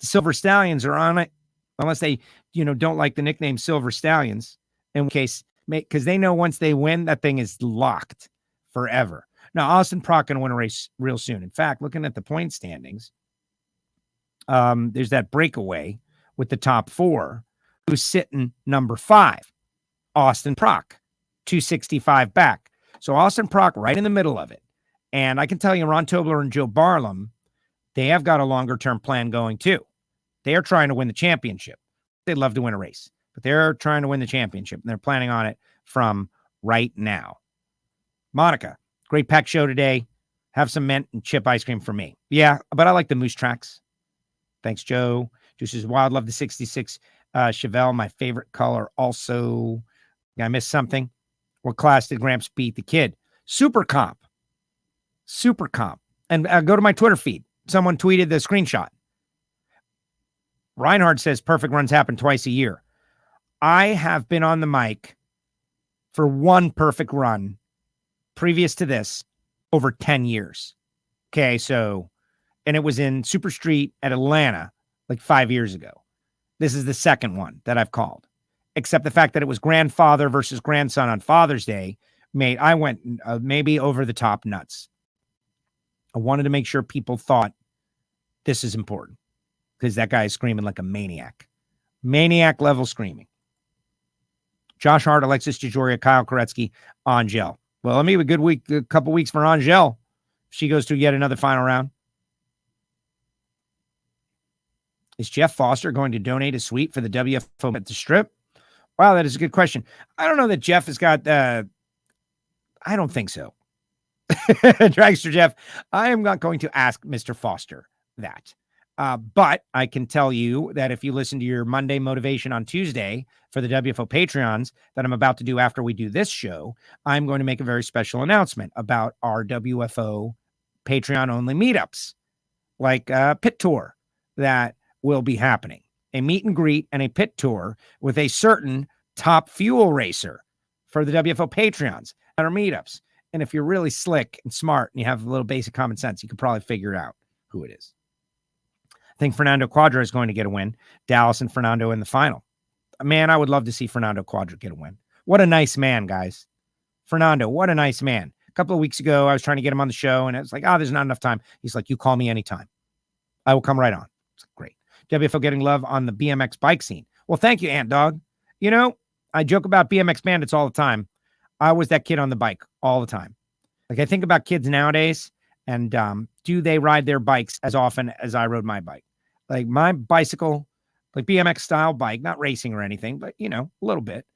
The Silver Stallions are on it, unless they, don't like the nickname Silver Stallions. In case, because they know once they win, that thing is locked forever. Now, Austin Prock going to win a race real soon. In fact, looking at the point standings, there's that breakaway with the top 4 who's sitting number 5. Austin Prock, 265 back. So Austin Prock right in the middle of it. And I can tell you, Ron Tobler and Joe Barlam, they have got a longer-term plan going too. They are trying to win the championship. They'd love to win a race, but they're trying to win the championship, and they're planning on it from right now. Monica, great pack show today. Have some mint and chip ice cream for me. Yeah, but I like the moose tracks. Thanks, Joe. Juices Wild. Love the 66 Chevelle, my favorite color. Also, I missed something. What class did Gramps beat the kid? Super comp. And go to my Twitter feed. Someone tweeted the screenshot. Reinhard says perfect runs happen twice a year. I have been on the mic for one perfect run previous to this over 10 years. Okay, so, and it was in Super Street at Atlanta like 5 years ago. This is the second one that I've called, except the fact that it was grandfather versus grandson on Father's Day I went maybe over the top nuts. I wanted to make sure people thought this is important because that guy is screaming like a maniac. Maniac level screaming. Josh Hart, Alexis DeJoria, Kyle Koretsky, Angel. Well, let me have a good week, a couple weeks for Angel. She goes to yet another final round. Is Jeff Foster going to donate a suite for the WFO at the Strip? Wow, that is a good question. I don't know that Jeff has got, I don't think so. Dragster Jeff, I am not going to ask Mr. Foster that. But I can tell you that if you listen to your Monday motivation on Tuesday for the WFO Patreons that I'm about to do after we do this show, I'm going to make a very special announcement about our WFO Patreon only meetups, like Pit Tour that will be happening a meet and greet and a pit tour with a certain top fuel racer for the WFO Patreons at our meetups. And if you're really slick and smart and you have a little basic common sense, you can probably figure out who it is. I think Fernando Quadra is going to get a win. Dallas and Fernando in the final. Man, I would love to see Fernando Quadra get a win. What a nice man, guys. Fernando, what a nice man. A couple of weeks ago, I was trying to get him on the show, and it's like, there's not enough time. He's like, you call me anytime. I will come right on. It's great. WFO getting love on the BMX bike scene. Well, thank you, Ant Dog. You know, I joke about BMX bandits all the time. I was that kid on the bike all the time. Like, I think about kids nowadays, and do they ride their bikes as often as I rode my bike? Like, my bicycle, like BMX style bike, not racing or anything, but, you know, a little bit.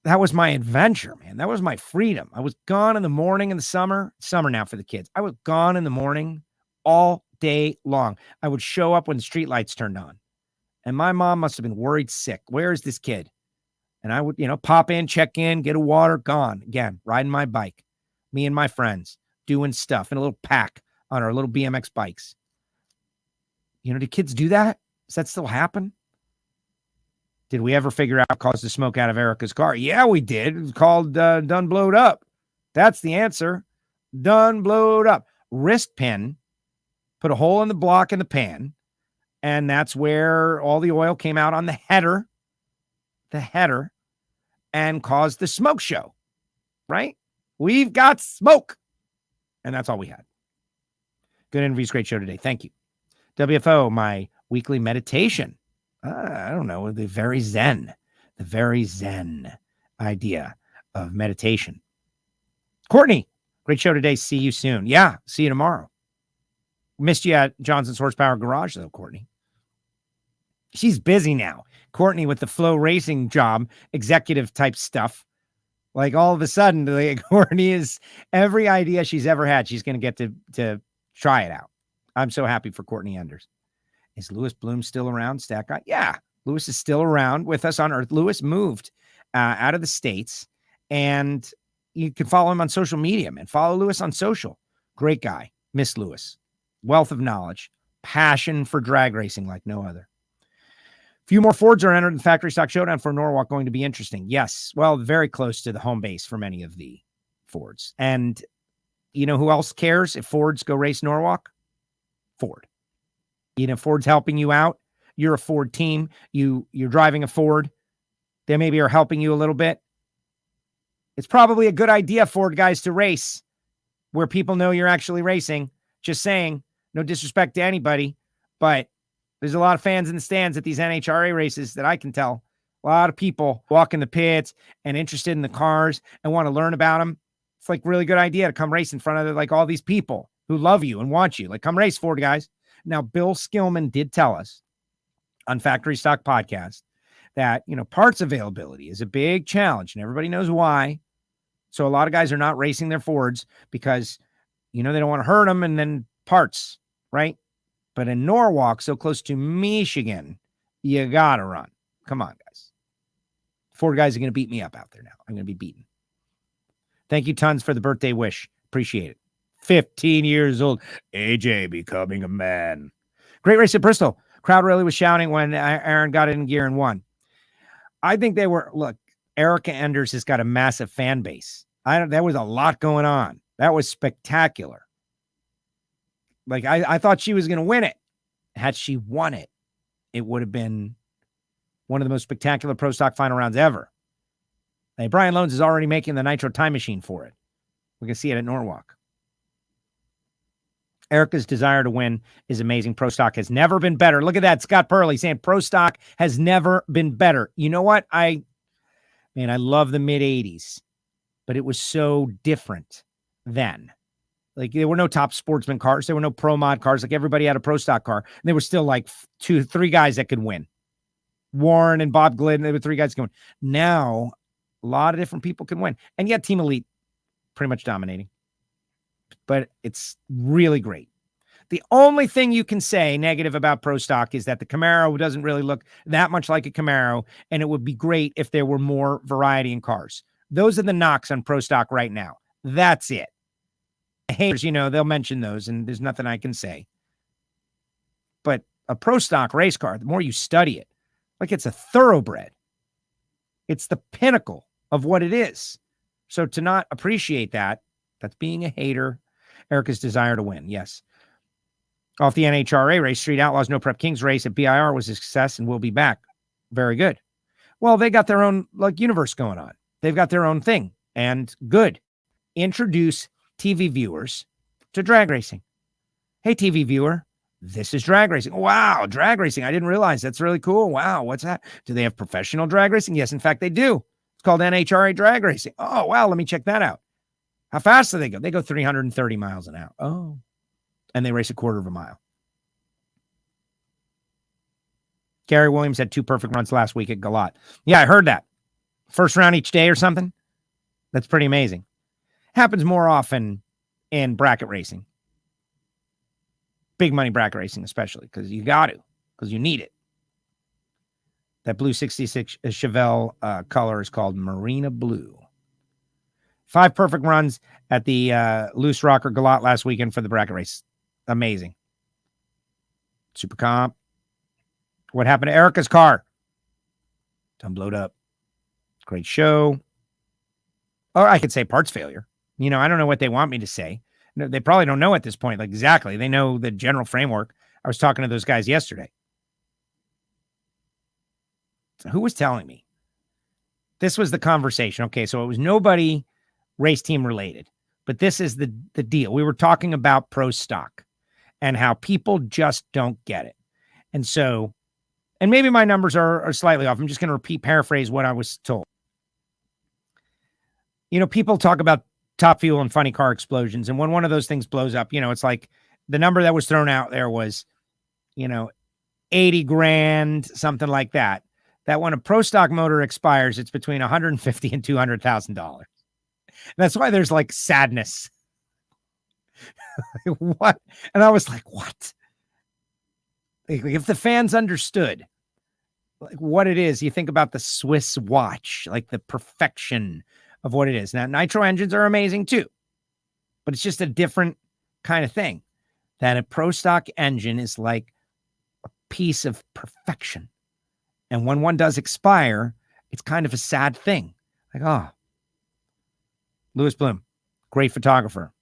That was my adventure, man. That was my freedom. I was gone in the morning in the summer now for the kids. I was gone in the morning all day long. I would show up when the street lights turned on. And my mom must have been worried sick. Where is this kid? And I would, you know, pop in, check in, get a water, gone. Again, riding my bike. Me and my friends doing stuff in a little pack on our little BMX bikes. You know, do kids do that? Does that still happen? Did we ever figure out what caused the smoke out of Erica's car? Yeah, we did. It was called done blowed up. That's the answer. Done blowed up. Wrist pin, put a hole in the block in the pan, and that's where all the oil came out on the header, and caused the smoke show, right? We've got smoke. And that's all we had. Good interviews, great show today. Thank you. WFO, my weekly meditation. I don't know, the very zen idea of meditation. Courtney, great show today. See you soon. Yeah, see you tomorrow. Missed you at Johnson's Horsepower Garage, though, Courtney. She's busy now. Courtney with the Flow Racing job, executive type stuff. Like all of a sudden, like, Courtney is every idea she's ever had, she's going to get to try it out. I'm so happy for Courtney Enders. Is Lewis Bloom still around, Stat Guy? Yeah, Lewis is still around with us on Earth. Lewis moved out of the States, and you can follow him on social media, man. Follow Lewis on social. Great guy. Miss Lewis. Wealth of knowledge. Passion for drag racing like no other. Few more Fords are entered in the Factory Stock Showdown for Norwalk. Going to be interesting. Yes. Well, very close to the home base for many of the Fords. And you know who else cares if Fords go race Norwalk? Ford. You know, Ford's helping you out. You're a Ford team. You're driving a Ford. They maybe are helping you a little bit. It's probably a good idea, Ford guys, to race where people know you're actually racing. Just saying, no disrespect to anybody, but there's a lot of fans in the stands at these NHRA races that I can tell. A lot of people walk in the pits and interested in the cars and want to learn about them. It's like really good idea to come race in front of like all these people who love you and want you. Like, come race, Ford guys. Now, Bill Skillman did tell us on Factory Stock Podcast that, you know, parts availability is a big challenge, and everybody knows why. So a lot of guys are not racing their Fords because, you know, they don't want to hurt them, and then parts, right? But in Norwalk, so close to Michigan, you got to run. Come on, guys. Ford guys are going to beat me up out there now. I'm going to be beaten. Thank you tons for the birthday wish. Appreciate it. 15 years old. AJ becoming a man. Great race at Bristol. Crowd really was shouting when Aaron got in gear and won. I think they were, look, Erica Enders has got a massive fan base. There was a lot going on. That was spectacular. Like, I thought she was going to win it. Had she won it, it would have been one of the most spectacular Pro Stock final rounds ever. Hey, Brian Loans is already making the Nitro Time Machine for it. We can see it at Norwalk. Erica's desire to win is amazing. Pro Stock has never been better. Look at that. Scott Purley saying Pro Stock has never been better. You know what? I love the mid 80s, but it was so different then. Like, there were no top sportsman cars. There were no pro mod cars. Like, everybody had a Pro Stock car. And there were still like 2-3 guys that could win. Warren and Bob Glidden, there were 3 guys going. Now, a lot of different people can win. And yet Team Elite pretty much dominating. But it's really great. The only thing you can say negative about Pro Stock is that the Camaro doesn't really look that much like a Camaro, and it would be great if there were more variety in cars. Those are the knocks on Pro Stock right now. That's it. Haters, you know, they'll mention those, and there's nothing I can say. But a pro stock race car, the more you study it, like it's a thoroughbred. It's the pinnacle of what it is. So to not appreciate that, that's being a hater. Erica's desire to win. Yes. Off the NHRA race, Street Outlaws No Prep Kings race at BIR was a success and will be back. Very good. Well, they got their own universe going on. They've got their own thing, and good. Introduce TV viewers to drag racing. Hey, TV viewer, this is drag racing. Wow, drag racing. I didn't realize that's really cool. Wow, what's that? Do they have professional drag racing? Yes, in fact, they do. It's called NHRA drag racing. Oh, wow, let me check that out. How fast do they go? They go 330 miles an hour. Oh, and they race a quarter of a mile. Gary Williams had 2 perfect runs last week at Galat. Yeah, I heard that. First round each day or something. That's pretty amazing. Happens more often in bracket racing. Big money bracket racing, especially, because you got to, because you need it. That blue 66 Chevelle color is called Marina Blue. 5 perfect runs at the Loose Rocker Galat last weekend for the bracket race. Amazing. Super comp. What happened to Erica's car? Done blowed up. Great show. Or I could say parts failure. You know, I don't know what they want me to say. No, they probably don't know at this point. Like, exactly. They know the general framework. I was talking to those guys yesterday. So who was telling me? This was the conversation. Okay, so it was nobody race team related. But this is the deal. We were talking about pro stock and how people just don't get it. And so, and maybe my numbers are slightly off. I'm just going to paraphrase what I was told. You know, people talk about Top Fuel and funny car explosions. And when one of those things blows up, you know, it's like the number that was thrown out there was, you know, 80 grand, something like that. That when a pro stock motor expires, it's between $150,000 and $200,000. That's why there's like sadness. What? And I was like, what? Like, if the fans understood like what it is, you think about the Swiss watch, like the perfection of what it is. Now, nitro engines are amazing too, but it's just a different kind of thing. That a pro stock engine is like a piece of perfection. And when one does expire, it's kind of a sad thing. Like, oh, Lewis Bloom, great photographer.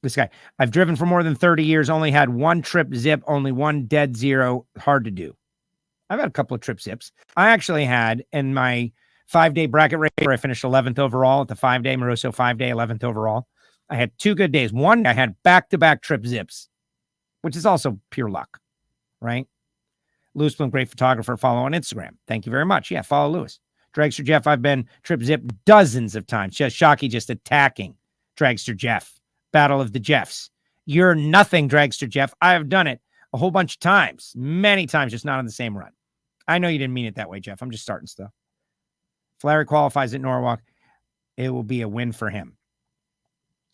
This guy, I've driven for more than 30 years, only had 1 trip zip, only 1 dead zero. Hard to do. I've had a couple of trip zips. I actually had in my 5-day bracket race where I finished 11th overall at the 5-day, Moroso 5-day, 11th overall. I had 2 good days. One, I had back-to-back trip zips, which is also pure luck, right? Lewis Bloom, great photographer. Follow on Instagram. Thank you very much. Yeah, follow Lewis. Dragster Jeff, I've been trip zip dozens of times. Just Shockey just attacking Dragster Jeff. Battle of the Jeffs. You're nothing, Dragster Jeff. I have done it a whole bunch of times. Many times, just not on the same run. I know you didn't mean it that way, Jeff. I'm just starting stuff. If Larry qualifies at Norwalk, it will be a win for him.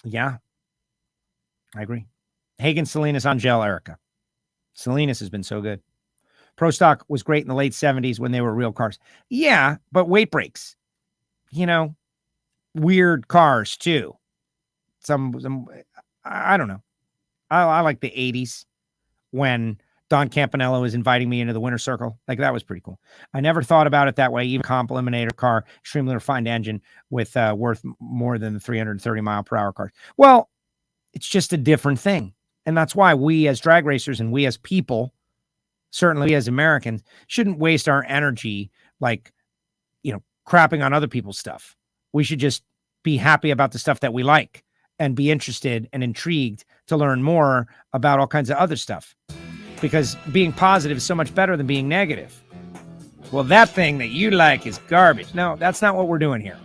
Yeah, I agree. Hagen, Salinas, Angel, Erica. Salinas has been so good. Pro stock was great in the late 70s when they were real cars. Yeah, but weight breaks. You know, weird cars too. Some I don't know. I like the 80s when Don Campanello was inviting me into the winner circle. Like, that was pretty cool. I never thought about it that way. Even comp eliminator car, extremely refined engine with worth more than the 330 mile per hour cars. Well, it's just a different thing. And that's why we as drag racers and we as people, certainly we as Americans, shouldn't waste our energy like, you know, crapping on other people's stuff. We should just be happy about the stuff that we like and be interested and intrigued to learn more about all kinds of other stuff. Because being positive is so much better than being negative. Well, that thing that you like is garbage. No, that's not what we're doing here.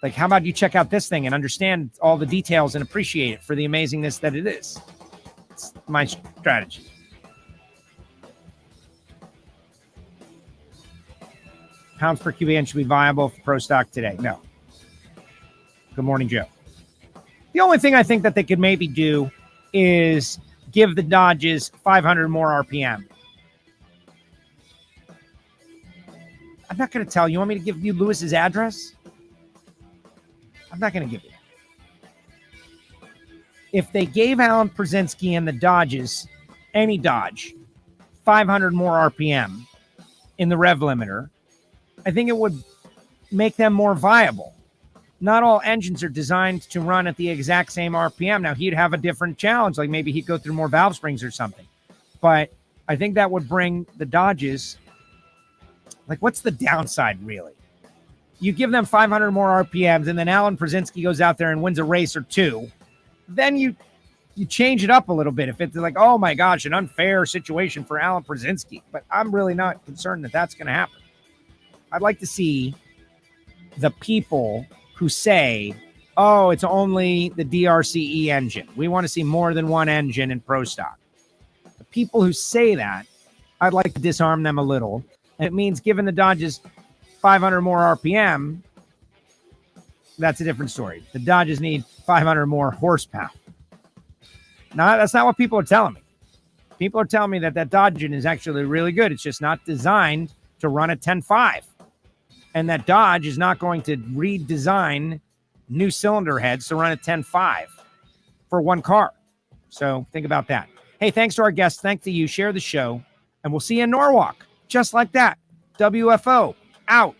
Like, how about you check out this thing and understand all the details and appreciate it for the amazingness that it is? It's my strategy. Pounds per QBN should be viable for pro stock today. No. Good morning, Joe. The only thing I think that they could maybe do is give the Dodges 500 more RPM. I'm not going to tell you. You want me to give you Lewis's address? I'm not going to give you that. If they gave Alan Przenski and the Dodges any Dodge 500 more RPM in the rev limiter, I think it would make them more viable. Not all engines are designed to run at the exact same RPM. Now, he'd have a different challenge, like maybe he'd go through more valve springs or something. But I think that would bring the Dodges, like, what's the downside, really? You give them 500 more RPMs, and then Alan Przinsky goes out there and wins a race or two. Then you change it up a little bit. If it's like, oh my gosh, an unfair situation for Alan Przinsky. But I'm really not concerned that that's going to happen. I'd like to see the people who say, oh, it's only the DRCE engine. We want to see more than one engine in Pro Stock. The people who say that, I'd like to disarm them a little. And it means giving the Dodges 500 more RPM, that's a different story. The Dodges need 500 more horsepower. No, that's not what people are telling me. People are telling me that Dodge engine is actually really good. It's just not designed to run at 10.5. And that Dodge is not going to redesign new cylinder heads to run at 10.5 for one car. So think about that. Hey, thanks to our guests. Thanks to you. Share the show. And we'll see you in Norwalk. Just like that. WFO out.